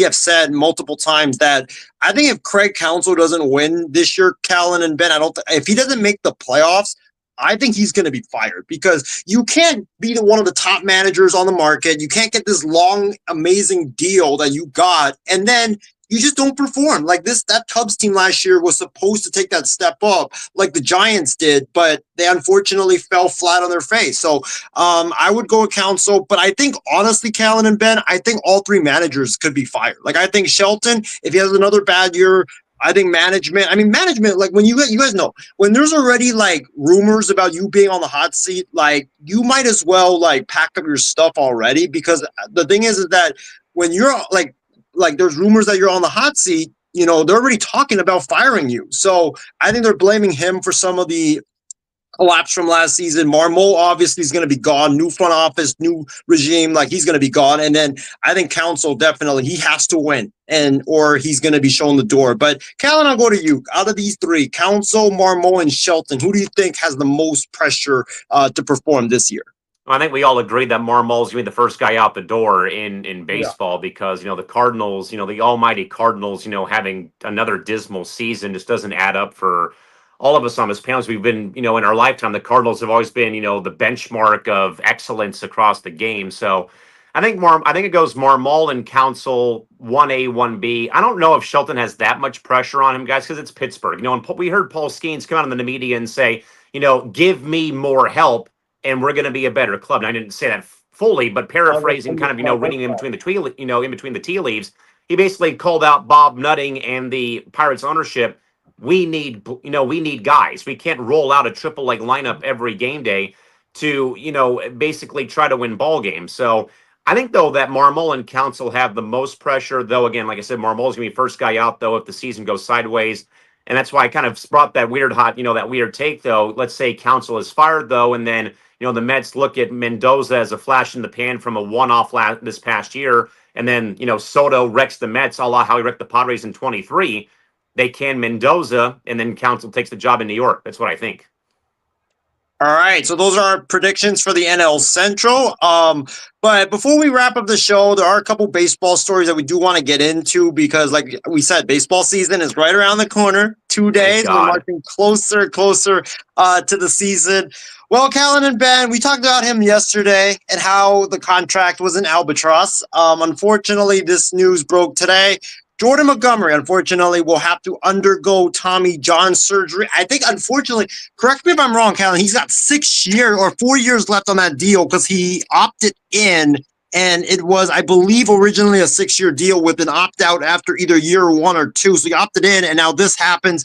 have said multiple times that I think if Craig Counsell doesn't win this year, Callan and Ben, if he doesn't make the playoffs, I think he's going to be fired because you can't be one of the top managers on the market. You can't get this long, amazing deal that you got, and then you just don't perform like this. That Cubs team last year was supposed to take that step up, like the Giants did, but they unfortunately fell flat on their face. So I would go with Council, but I think honestly, Callan and Ben, I think all three managers could be fired. Like I think Shelton, if he has another bad year, I think management. I mean, management. Like when you guys know when there's already like rumors about you being on the hot seat, like you might as well like pack up your stuff already because the thing is that when you're like there's rumors that you're on the hot seat, they're already talking about firing you. So I think they're blaming him for some of the collapse from last season. Marmol obviously is going to be gone. New front office, new regime, like he's going to be gone. And then I think Council definitely he has to win, or he's going to be shown the door. But Callan, I'll go to you. Out of these three, Council, Marmol, and Shelton, who do you think has the most pressure to perform this year? I think we all agree that Marmol's going to be the first guy out the door in baseball because, the Cardinals, the almighty Cardinals, having another dismal season just doesn't add up for all of us on this panel. We've been, in our lifetime, the Cardinals have always been, the benchmark of excellence across the game. So I think it goes Marmol and Council 1A, 1B. I don't know if Shelton has that much pressure on him, guys, because it's Pittsburgh. And we heard Paul Skeens come out in the media and say, give me more help and we're going to be a better club. And I didn't say that fully, but paraphrasing, kind of, reading in between the tea leaves, he basically called out Bob Nutting and the Pirates ownership. We need guys. We can't roll out a triple leg lineup every game day to, basically try to win ball games. So I think though that Marmol and Council have the most pressure. Though again, like I said, Marmol's gonna be first guy out though if the season goes sideways. And that's why I kind of brought that that weird take though. Let's say Council is fired though, and then the Mets look at Mendoza as a flash in the pan from a one-off this past year, and then Soto wrecks the Mets, a la how he wrecked the Padres in 23. They can Mendoza, and then Council takes the job in New York. That's what I think. All right, so those are our predictions for the NL Central. But before we wrap up the show, there are a couple baseball stories that we do want to get into because, like we said, baseball season is right around the corner. 2 days, we're marching closer to the season. Well, Callan and Ben, we talked about him yesterday and how the contract was an albatross. Unfortunately, this news broke today. Jordan Montgomery, unfortunately, will have to undergo Tommy John surgery. I think, unfortunately, correct me if I'm wrong, Callan, he's got 4 years left on that deal because he opted in, and it was, I believe, originally a 6-year deal with an opt-out after either year 1 or 2. So he opted in, and now this happens.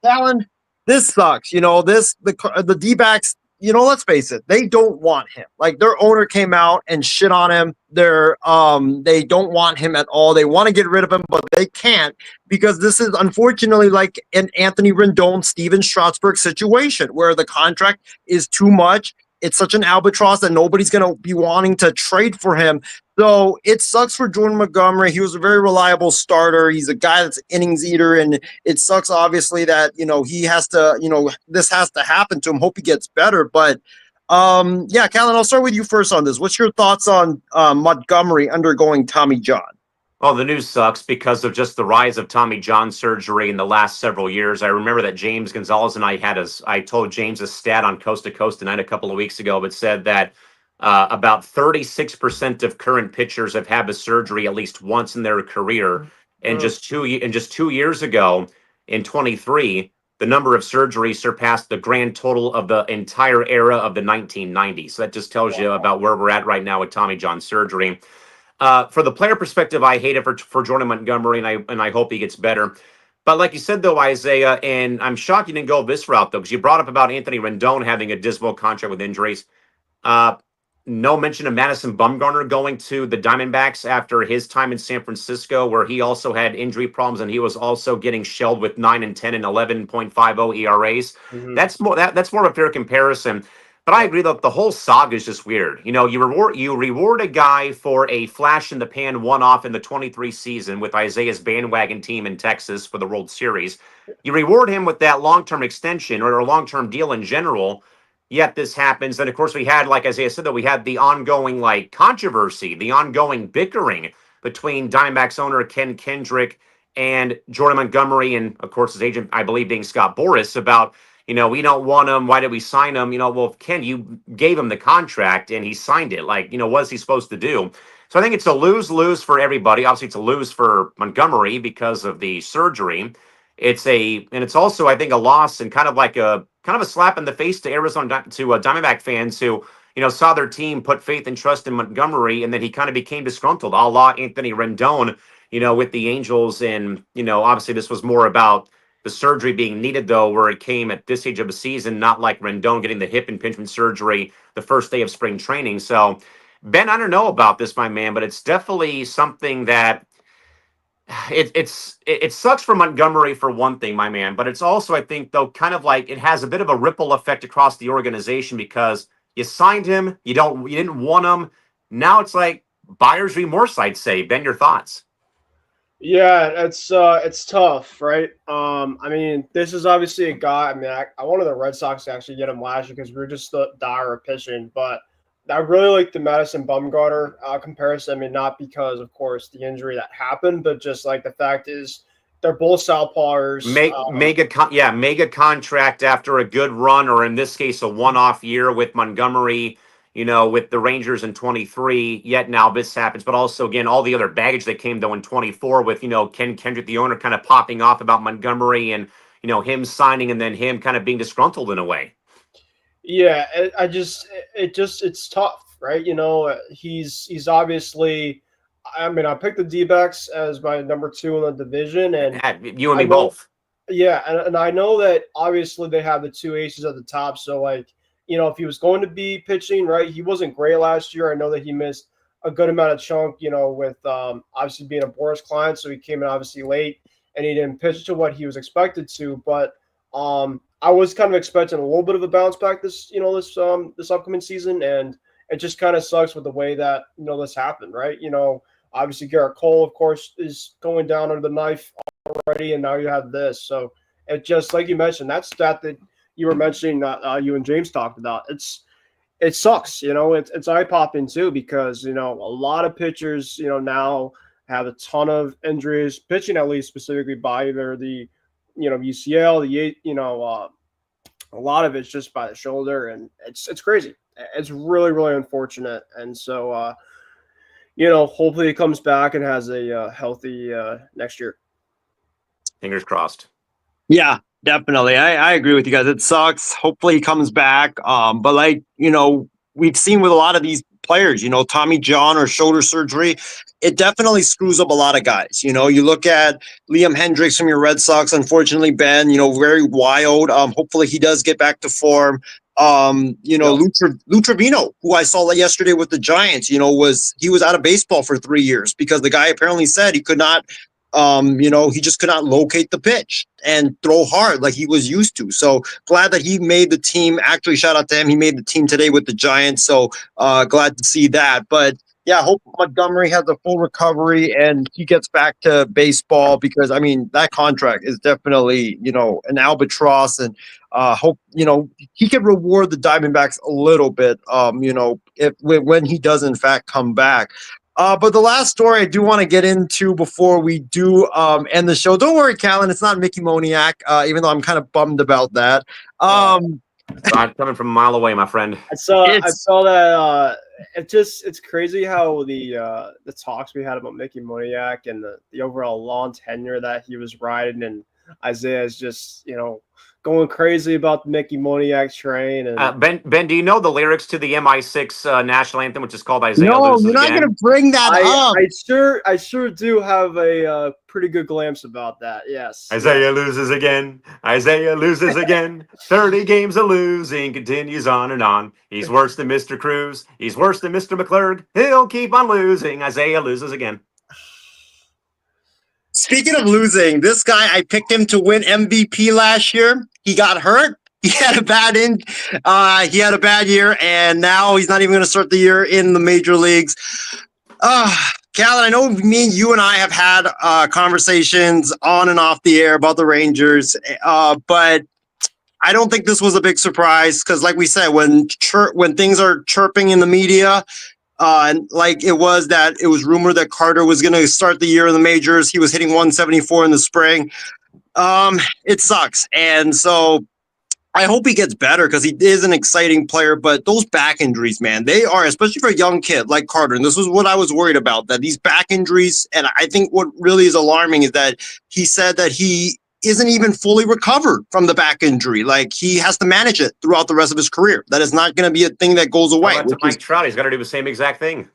Callan, this sucks. The D-backs, let's face it, they don't want him. Like their owner came out and shit on him. They don't want him at all. They want to get rid of him, but they can't because this is unfortunately like an Anthony Rendon, Steven Strasburg situation where the contract is too much. It's such an albatross that nobody's going to be wanting to trade for him. So it sucks for Jordan Montgomery. He was a very reliable starter. He's a guy that's innings eater, and it sucks obviously that he has to this has to happen to him. Hope he gets better. But yeah, Callan, I'll start with you first on this. What's your thoughts on Montgomery undergoing Tommy John? Well, the news sucks because of just the rise of Tommy John surgery in the last several years. I remember that James Gonzalez and I told James a stat on Coast to Coast tonight a couple of weeks ago, but said that about 36% of current pitchers have had a surgery at least once in their career. And just 2 years ago, in 23, the number of surgeries surpassed the grand total of the entire era of the 1990s. So that just tells you about where we're at right now with Tommy John surgery. For the player perspective, I hate it for Jordan Montgomery, and I hope he gets better. But like you said, though, Isaiah, and I'm shocked you didn't go this route, though, because you brought up about Anthony Rendon having a dismal contract with injuries. no mention of Madison Bumgarner going to the Diamondbacks after his time in San Francisco, where he also had injury problems and he was also getting shelled with 9 and 10 and 11.50 ERAs. Mhm. That's more of a fair comparison. But I Yeah. agree that the whole saga is just weird. You reward a guy for a flash in the pan one-off in the 23 season with Isaiah's bandwagon team in Texas for the World Series. You reward him with that long-term extension or a long-term deal in general. Yet this happens. Then, of course, we had, like Isaiah said, that we had the ongoing like controversy, the ongoing bickering between Diamondbacks owner Ken Kendrick and Jordan Montgomery, and of course his agent, I believe, being Scott Boras, about we don't want him. Why did we sign him? Well, Ken, you gave him the contract and he signed it. Like, what is he supposed to do? So I think it's a lose-lose for everybody. Obviously, it's a lose for Montgomery because of the surgery. It's also, I think, a loss and kind of a slap in the face to Diamondback fans who saw their team put faith and trust in Montgomery, and then he kind of became disgruntled, a la Anthony Rendon, with the Angels. And obviously this was more about the surgery being needed, though, where it came at this stage of the season, not like Rendon getting the hip impingement surgery the first day of spring training. So, Ben, I don't know about this, my man, but it's definitely something that it sucks for Montgomery for one thing, my man, but it's also, I think, though, kind of like it has a bit of a ripple effect across the organization because you signed him, you didn't want him. Now it's like buyer's remorse, I'd say. Ben, your thoughts? Yeah, it's tough, right? I mean, this is obviously a guy. I mean, I wanted the Red Sox to actually get him last year because we were just dire of pitching. But I really like the Madison Bumgarner comparison. I mean, not because, of course, the injury that happened, but just like the fact is they're both southpawers. Mega contract after a good run, or in this case, a one-off year with Montgomery, with the Rangers in 23. Yet now this happens, but also again all the other baggage that came though in 24 with Ken Kendrick, the owner, kind of popping off about Montgomery and him signing and then him kind of being disgruntled in a way. Yeah, it's tough, right? He's obviously. I mean, I picked the D-backs as my number 2 in the division, and You and I me know, both. yeah, and I know that obviously they have the 2 aces at the top. So, like, if he was going to be pitching, right, he wasn't great last year. I know that he missed a good amount of chunk, with obviously being a Boris client. So he came in obviously late and he didn't pitch to what he was expected to. But I was kind of expecting a little bit of a bounce back this upcoming season. And it just kind of sucks with the way that, this happened, right? Obviously Garrett Cole, of course, is going down under the knife already, and now you have this. So it just, like you mentioned, that stat that you were mentioning that you and James talked about, it sucks. It's eye popping too because a lot of pitchers now have a ton of injuries, pitching at least specifically by either the UCL, a lot of it's just by the shoulder, and it's crazy. It's really really unfortunate, and so hopefully he comes back and has a healthy next year. Fingers crossed. Yeah, definitely. I agree with you guys. It sucks. Hopefully he comes back. But like, we've seen with a lot of these players, Tommy John or shoulder surgery, it definitely screws up a lot of guys. You look at Liam Hendricks from your Red Sox, unfortunately, Ben, very wild. Hopefully he does get back to form. Lou Trevino, who I saw yesterday with the Giants, he was out of baseball for 3 years because the guy apparently said he could not he just could not locate the pitch and throw hard like he was used to. So glad that he made the team. Actually, shout out to him. He made the team today with the Giants. So glad to see that. But yeah, I hope Montgomery has a full recovery and he gets back to baseball because, I mean, that contract is definitely, an albatross, and hope, he can reward the Diamondbacks a little bit, when he does in fact come back. But the last story I do want to get into before we do end the show. Don't worry, Callan, it's not Mickey Moniak, even though I'm kind of bummed about that. Coming from a mile away, my friend. I saw that. It's crazy how the talks we had about Mickey Moniak and the overall long tenure that he was riding, and Isaiah is just going crazy about the Mickey Moniak train. And Ben, do you know the lyrics to the MI6 national anthem, which is called Isaiah No, Loses you're not Again? gonna bring that up. I sure do have a pretty good glimpse about that. Yes. Isaiah loses again. Isaiah loses again. 30 games of losing, continues on and on. He's worse than Mr. Cruz. He's worse than Mr. McClurg. He'll keep on losing. Isaiah loses again. Speaking of losing, this guy, I picked him to win MVP last year. He got hurt. He had a bad year, and now he's not even going to start the year in the major leagues. Callan, I know me and you and I have had conversations on and off the air about the Rangers, but I don't think this was a big surprise because, like we said, when things are chirping in the media, and like it was rumored that Carter was going to start the year in the majors. He was hitting 174 in the spring. It sucks, and so I hope he gets better because he is an exciting player, but those back injuries, man, they are, especially for a young kid like Carter, and this was what I was worried about, that these back injuries, and I think what really is alarming is that he said that he isn't even fully recovered from the back injury. Like, he has to manage it throughout the rest of his career. That is not going to be a thing that goes away. Well, that's Mike Trout. He's got to do the same exact thing.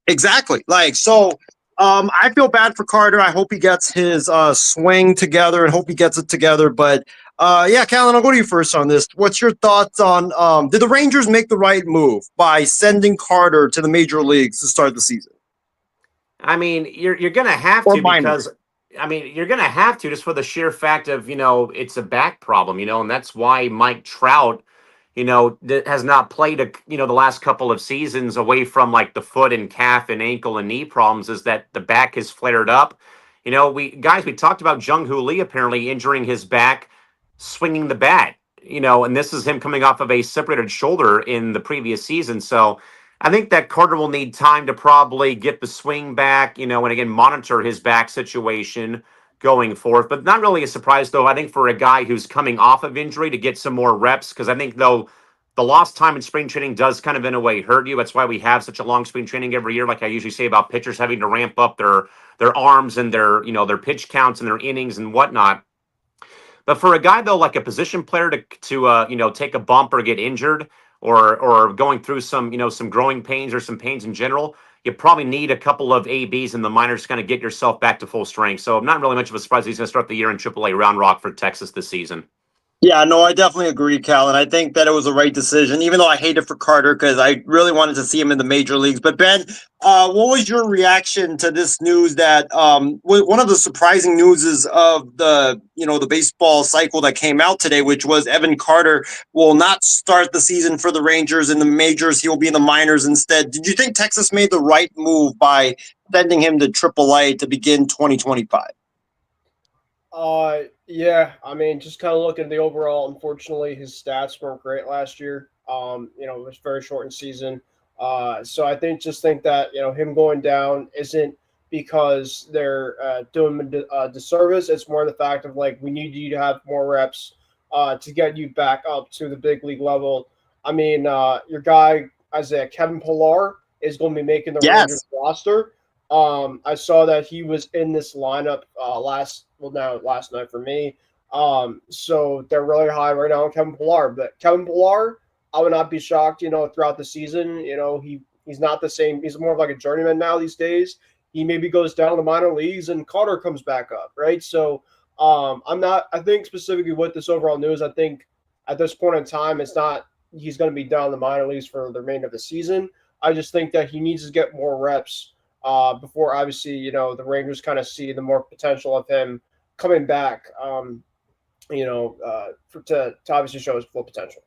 Exactly. Like, so I feel bad for Carter. I hope he gets his swing together and hope he gets it together. But yeah, Callan, I'll go to you first on this. What's your thoughts on did the Rangers make the right move by sending Carter to the major leagues to start the season? I mean, you're going to have to because you're going to have to just for the sheer fact of, it's a back problem, and that's why Mike Trout, has not played, the last couple of seasons away from like the foot and calf and ankle and knee problems, is that the back has flared up. We talked about Jung-Hoo Lee apparently injuring his back, swinging the bat, and this is him coming off of a separated shoulder in the previous season. So I think that Carter will need time to probably get the swing back, and again, monitor his back situation going forth. But not really a surprise, though, I think, for a guy who's coming off of injury to get some more reps, because I think, though, the lost time in spring training does kind of, in a way, hurt you. That's why we have such a long spring training every year, like I usually say about pitchers having to ramp up their arms and their pitch counts and their innings and whatnot. But for a guy, though, like a position player to take a bump or get injured, or going through some growing pains or some pains in general, you probably need a couple of ABs in the minors to kind of get yourself back to full strength. So I'm not really much of a surprise he's going to start the year in AAA Round Rock for Texas this season. Yeah, no, I definitely agree, Callan. I think that it was the right decision, even though I hate it for Carter because I really wanted to see him in the major leagues. But Ben, what was your reaction to this news that one of the surprising newses of the baseball cycle that came out today, which was Evan Carter will not start the season for the Rangers in the majors. He will be in the minors instead. Did you think Texas made the right move by sending him to AAA to begin 2025? Yeah, I mean, just kind of looking at the overall, unfortunately, his stats weren't great last year. It was a very shortened season. So I think that, him going down isn't because they're doing him a disservice. It's more the fact of, like, we need you to have more reps to get you back up to the big league level. I mean, your guy, Isaiah, Kevin Pillar, is going to be making the Rangers roster. I saw that he was in this lineup last night for me. So they're really high right now on Kevin Pillar. But Kevin Pillar, I would not be shocked, throughout the season. He's not the same. He's more of like a journeyman now these days. He maybe goes down to the minor leagues and Carter comes back up, right? So I think specifically with this overall news, I think at this point in time, it's not he's going to be down in the minor leagues for the remainder of the season. I just think that he needs to get more reps before obviously, the Rangers kind of see the more potential of him coming back, to obviously show his full potential.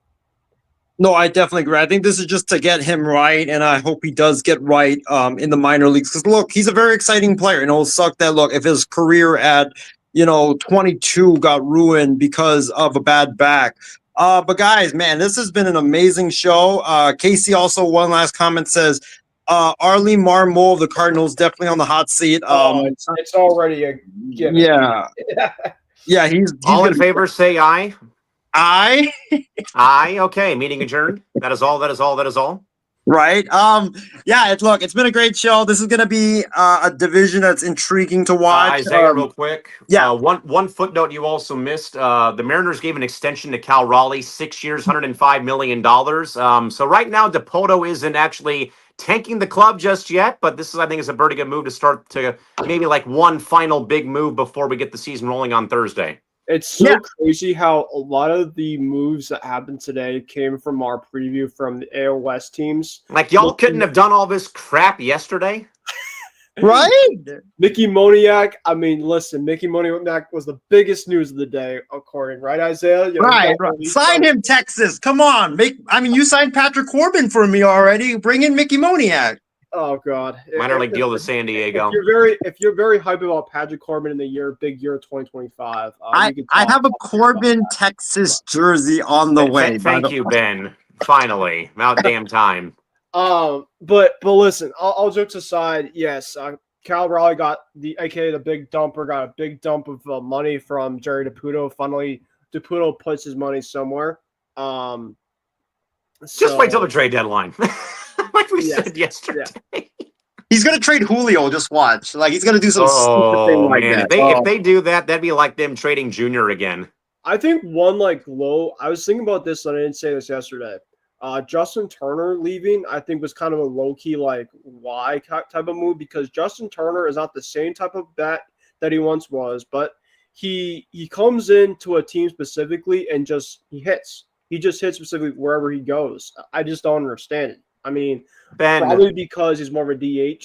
No, I definitely agree. I think this is just to get him right, and I hope he does get right in the minor leagues. Because, look, he's a very exciting player. It'll suck that, look, if his career at, 22 got ruined because of a bad back. But, guys, man, this has been an amazing show. Casey also, one last comment, says, Arlie Marmol of the Cardinals definitely on the hot seat. It's already a given. Yeah. Yeah, he's all in favor, say aye. Aye. Aye. Okay. Meeting adjourned. That is all. Right. Yeah. It's been a great show. This is gonna be a division that's intriguing to watch. Isaiah, real quick. Yeah. One footnote you also missed. The Mariners gave an extension to Cal Raleigh, 6 years, $105 million. So right now, DePoto isn't actually tanking the club just yet, but this is, I think, is a pretty good move to start to maybe like one final big move before we get the season rolling on Thursday. It's so crazy how a lot of the moves that happened today came from our preview from the AL West teams. Like y'all couldn't have done all this crap yesterday. Right. Mickey Moniak. I mean, listen, Mickey Moniak was the biggest news of the day, according, right, Isaiah? You know, Right. Sign him, Texas. Come on. You signed Patrick Corbin for me already. Bring in Mickey Moniak. Oh God. Minor league deal to San Diego. If you're very hype about Patrick Corbin in the big year 2025, I have a Corbin, Texas jersey on the way. Thank you, Ben. Finally, about damn time. But listen, all jokes aside, yes, Cal Raleigh got aka the big dumper, got a big dump of money from Jerry DePuto. Finally, DePuto puts his money somewhere. Just wait till the trade deadline. Like we said yesterday. Yeah. He's gonna trade Julio. Just watch. Like he's gonna do some stupid thing like that. If they do that, that'd be like them trading Junior again. I think one low. I was thinking about this, and I didn't say this yesterday. Justin Turner leaving, I think, was kind of a low key why type of move, because Justin Turner is not the same type of bat that he once was, but he comes into a team specifically and he hits. He just hits specifically wherever he goes. I just don't understand it. I mean, Ben, probably because he's more of a DH.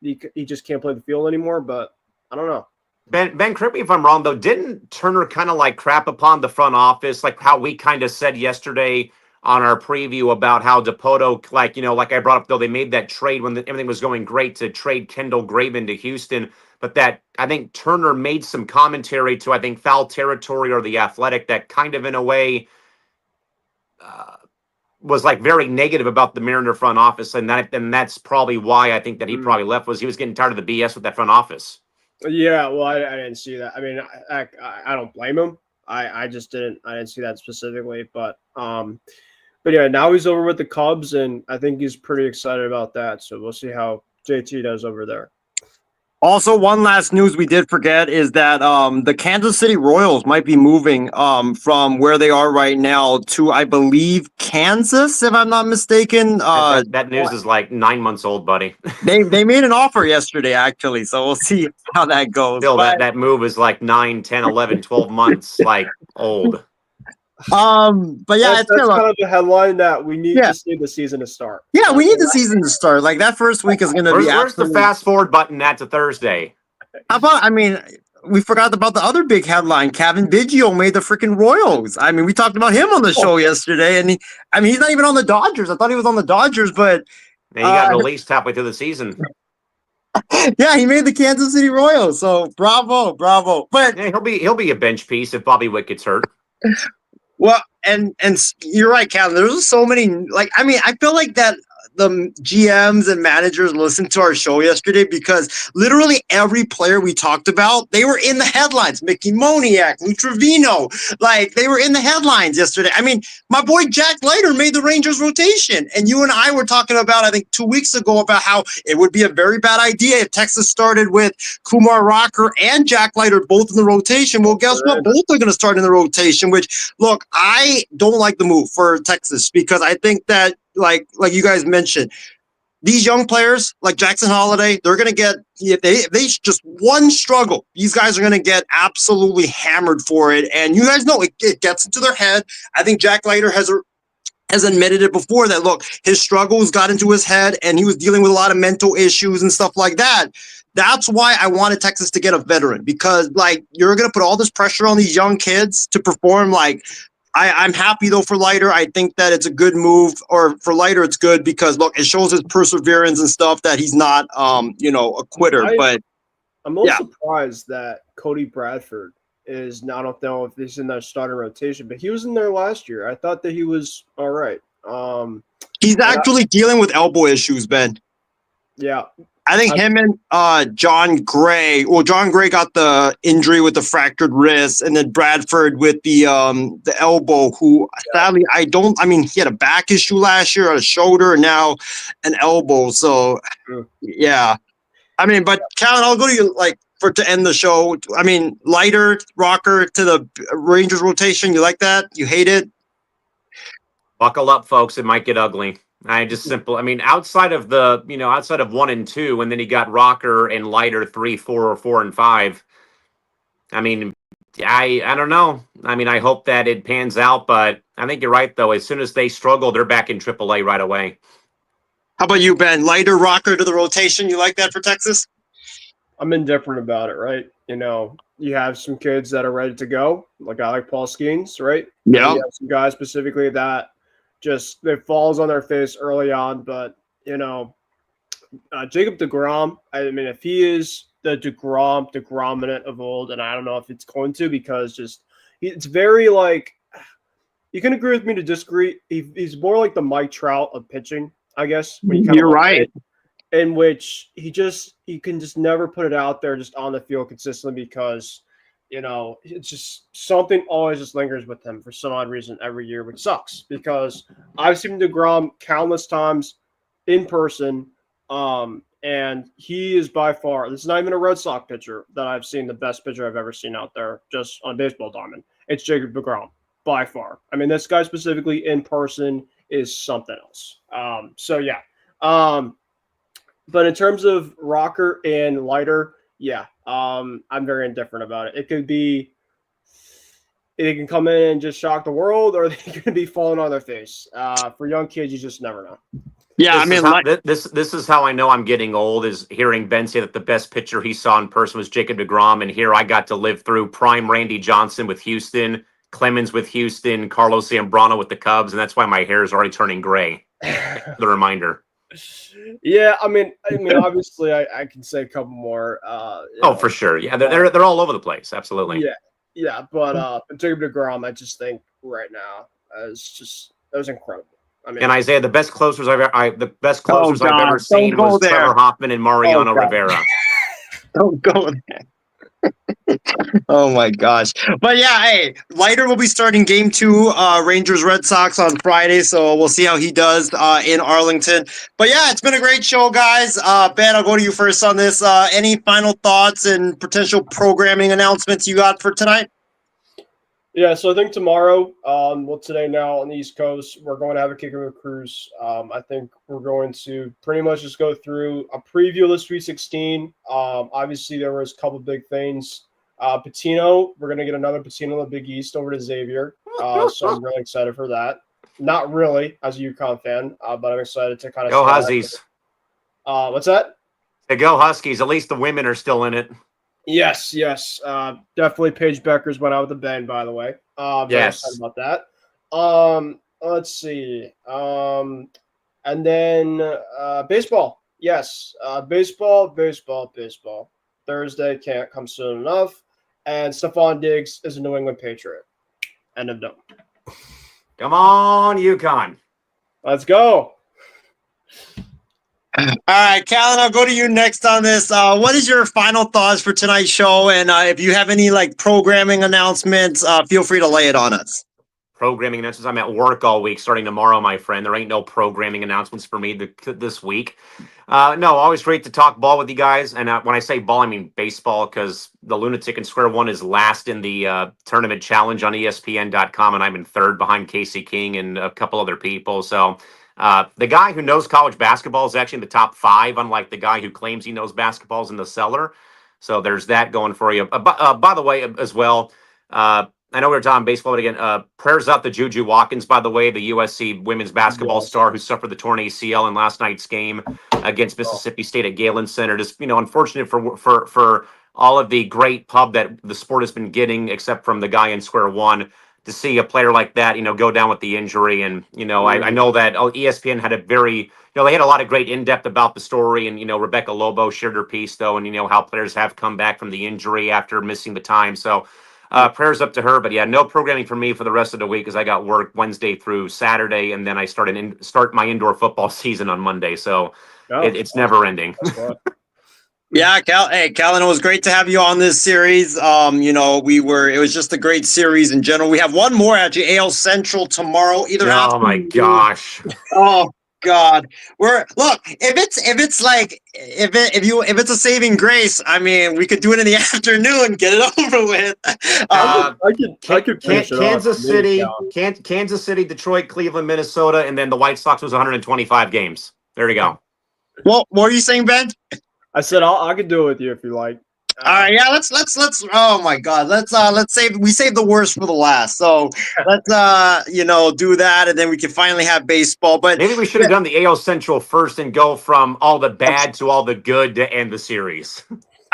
He just can't play the field anymore, but I don't know. Ben, correct me if I'm wrong, though. Didn't Turner kind of crap upon the front office, like how we kind of said yesterday on our preview about how DePoto, like I brought up, though, they made that trade when everything was going great to trade Kendall Graven to Houston, but that I think Turner made some commentary to, I think, Foul Territory or The Athletic that kind of in a way was very negative about the Mariner front office, and that's probably why I think that he probably left, was he was getting tired of the BS with that front office. Yeah, well, I didn't see that. I mean, I don't blame him. I just didn't see that specifically, but yeah, now he's over with the Cubs, and I think he's pretty excited about that. So we'll see how JT does over there. Also, one last news we did forget is that the Kansas City Royals might be moving from where they are right now to, I believe, Kansas, if I'm not mistaken. That news is 9 months old, buddy. They made an offer yesterday, actually, so we'll see how that goes. Still, that move is 9, 10, 11, 12 months old. But yeah, that's kind of the headline that we need to see the season to start. Yeah, we need the season to start. That first week is going to be. Where's the fast forward button? That's a Thursday. How about? I mean, we forgot about the other big headline. Kevin Biggio made the freaking Royals. I mean, we talked about him on the show yesterday, and he's not even on the Dodgers. I thought he was on the Dodgers, but and he got released halfway through the season. Yeah, he made the Kansas City Royals. So bravo. But yeah, he'll be a bench piece if Bobby Witt gets hurt. Well, and you're right, Calvin. There's so many. I feel like that the GMs and managers listened to our show yesterday because literally every player we talked about, they were in the headlines. Mickey Moniak, Lou Trevino, they were in the headlines yesterday. I mean, my boy Jack Leiter made the Rangers rotation, and you and I were talking about, I think 2 weeks ago, about how it would be a very bad idea if Texas started with Kumar Rocker and Jack Leiter both in the rotation. Well, guess what? Both are going to start in the rotation, which, look, I don't like the move for Texas because I think that, like you guys mentioned, these young players like Jackson Holiday, they're going to get, if they just one struggle, these guys are going to get absolutely hammered for it. And you guys know it gets into their head. I think Jack Leiter has admitted it before that, look, his struggles got into his head and he was dealing with a lot of mental issues and stuff like that. That's why I wanted Texas to get a veteran, because you're going to put all this pressure on these young kids to perform. I'm happy though for Leiter. I think that it's a good move, or for Leiter, it's good because look, it shows his perseverance and stuff that he's not, a quitter. But I'm a little surprised that Cody Bradford is now. I don't know if he's in that starting rotation, but he was in there last year. I thought that he was all right. He's actually dealing with elbow issues, Ben. Yeah, I think him and John Gray. Well, John Gray got the injury with the fractured wrist, and then Bradford with the elbow. Who sadly I mean, he had a back issue last year, a shoulder, and now an elbow. So yeah, I mean, but Callan, I'll go to you to end the show. I mean, lighter rocker to the Rangers rotation. You like that? You hate it? Buckle up, folks. It might get ugly. I mean, outside of 1 and 2, and then he got rocker and lighter 3, 4, or 4 and 5. I mean, I don't know. I mean, I hope that it pans out, but I think you're right, though. As soon as they struggle, they're back in AAA right away. How about you, Ben? Lighter rocker to the rotation. You like that for Texas? I'm indifferent about it, right? You know, you have some kids that are ready to go, like I like Paul Skeens, right? Yeah. You have some guys specifically that just it falls on their face early on, but you know, Jacob DeGrom. I mean, if he is the DeGrom-minute of old, and I don't know if it's going to because it's very like you can agree with me to disagree. He's more like the Mike Trout of pitching, I guess. You're right. In which he can just never put it out there just on the field consistently because, you know, it's just something always just lingers with him for some odd reason every year, which sucks because I've seen DeGrom countless times in person. And he is by far, this is not even a Red Sox pitcher that I've seen, the best pitcher I've ever seen out there just on a baseball diamond. It's Jacob DeGrom by far. I mean, this guy specifically in person is something else. So yeah. But in terms of rocker and lighter, yeah, I'm very indifferent about it. It can come in and just shock the world, or they can be falling on their face. For young kids, you just never know. Yeah, this is how I know I'm getting old, is hearing Ben say that the best pitcher he saw in person was Jacob DeGrom, and here I got to live through prime Randy Johnson with Houston, Clemens with Houston, Carlos Zambrano with the Cubs, and that's why my hair is already turning gray. The reminder. Yeah, I mean, obviously, I can say a couple more. For sure. Yeah, they're all over the place. Absolutely. Yeah, but Jacob DeGrom, I just think right now that was incredible. I mean, and Isaiah, the best closers I've ever seen was Trevor Hoffman and Mariano Rivera. Don't go there. Oh my gosh. But yeah, hey, Leiter will be starting game 2, Rangers Red Sox on Friday, so we'll see how he does in Arlington. But yeah, it's been a great show, guys. Ben, I'll go to you first on this. Any final thoughts and potential programming announcements you got for tonight? Yeah, so I think tomorrow, today now on the East Coast, we're going to have a kicker cruise. I think we're going to pretty much just go through a preview of the Sweet 16. Obviously, there was a couple big things. Patino, we're going to get another Patino in the Big East over to Xavier. So I'm really excited for that. Not really as a UConn fan, but I'm excited to kind of go Huskies. What's that? Hey, go Huskies. At least the women are still in it. Yes. Definitely Paige Beckers went out with a bang, by the way. Yes. Excited about that. Let's see. And then baseball. Yes. Baseball. Thursday can't come soon enough. And Stephon Diggs is a New England Patriot. End of note. Come on, UConn. Let's go. All right, Callan, I'll go to you next on this. What is your final thoughts for tonight's show? And if you have any programming announcements, feel free to lay it on us. Programming announcements. I'm at work all week starting tomorrow, my friend. There ain't no programming announcements for me this week. No, always great to talk ball with you guys. And when I say ball, I mean baseball, because the Lunatic in Square One is last in the tournament challenge on ESPN.com, and I'm in third behind Casey King and a couple other people. So the guy who knows college basketball is actually in the top 5, unlike the guy who claims he knows basketball is in the cellar. So there's that going for you. By the way, as well, I know we were talking baseball, but again, prayers up to Juju Watkins, by the way, the USC women's basketball star who suffered the torn ACL in last night's game against Mississippi State at Galen Center. Just, unfortunate for all of the great pub that the sport has been getting, except from the guy in Square One, to see a player like that, go down with the injury. And, I know that ESPN had a very, they had a lot of great in-depth about the story. And, Rebecca Lobo shared her piece, though, and, how players have come back from the injury after missing the time. So, prayers up to her. But yeah, no programming for me for the rest of the week because I got work Wednesday through Saturday, and then I start my indoor football season on Monday. So it's never ending. Yeah, Callan, it was great to have you on this series. It was just a great series in general. We have one more actually, AL Central tomorrow. Oh my gosh. Oh God. If it's a saving grace, I mean, we could do it in the afternoon, get it over with. I could finish it off. Kansas City, Detroit, Cleveland, Minnesota, and then the White Sox was 125 games. There you go. Well, what were you saying, Ben? I said I could do it with you if you like. All right, yeah, let's. Oh my God, let's save the worst for the last. So let's do that, and then we can finally have baseball. But maybe we should have done the AL Central first and go from all the bad to all the good to end the series.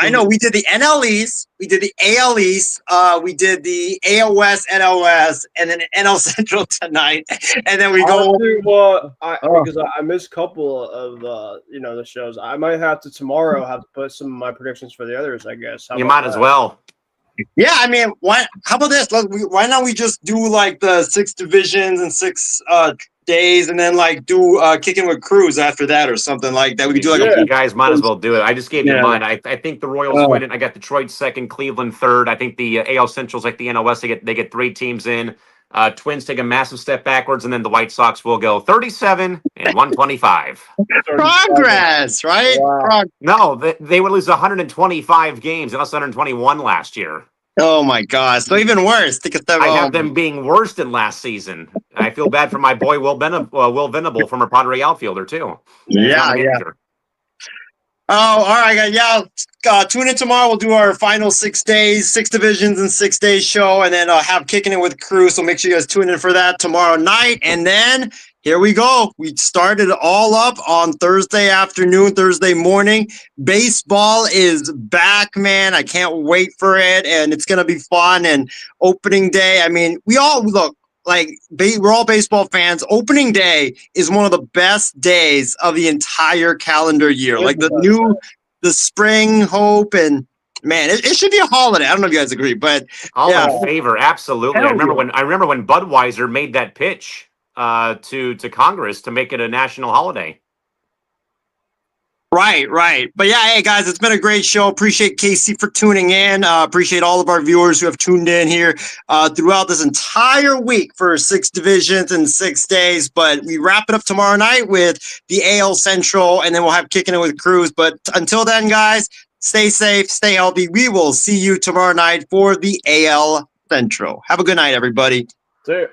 I know we did the NL East, we did the AL East, we did the AL West, NL West, and then NL Central tonight, and then we go. Because I missed a couple of the shows. I might have to tomorrow have to put some of my predictions for the others. I guess you might as well. Yeah, I mean, how about this? Why not we just do like the 6 divisions and 6 days, and then like do kicking with Cruz after that or something like that. We could do like you guys might as well do it. I just gave you mine. I think the Royals win it. I got Detroit second, Cleveland third. I think the AL Central's like the NL West. They get 3 teams in. Twins take a massive step backwards, and then the White Sox will go 37 and 125. Progress, right? Wow. No, they would lose 125 games and us 121 last year. Oh my gosh! So even worse. I have them being worse than last season. I feel bad for my boy Will Venable, former Padre outfielder too. Yeah. Oh, all right, yeah. Tune in tomorrow. We'll do our final 6 days, 6 divisions and 6 days show, and then have kicking it with Cruz. So make sure you guys tune in for that tomorrow night. And then here we go. We started all up on Thursday afternoon, Thursday morning. Baseball is back, man. I can't wait for it, and it's gonna be fun. And opening day, I mean, we all look. We're all baseball fans. Opening day is one of the best days of the entire calendar year. Like the spring hope, and man, it should be a holiday. I don't know if you guys agree, but all in favor, absolutely. I remember when Budweiser made that pitch to Congress to make it a national holiday. Right. But yeah, hey guys, it's been a great show. Appreciate Casey for tuning in. Appreciate all of our viewers who have tuned in here throughout this entire week for 6 divisions and 6 days. But we wrap it up tomorrow night with the AL Central, and then we'll have kicking it with Cruz. But until then, guys, stay safe, stay healthy. We will see you tomorrow night for the AL Central. Have a good night, everybody. See you.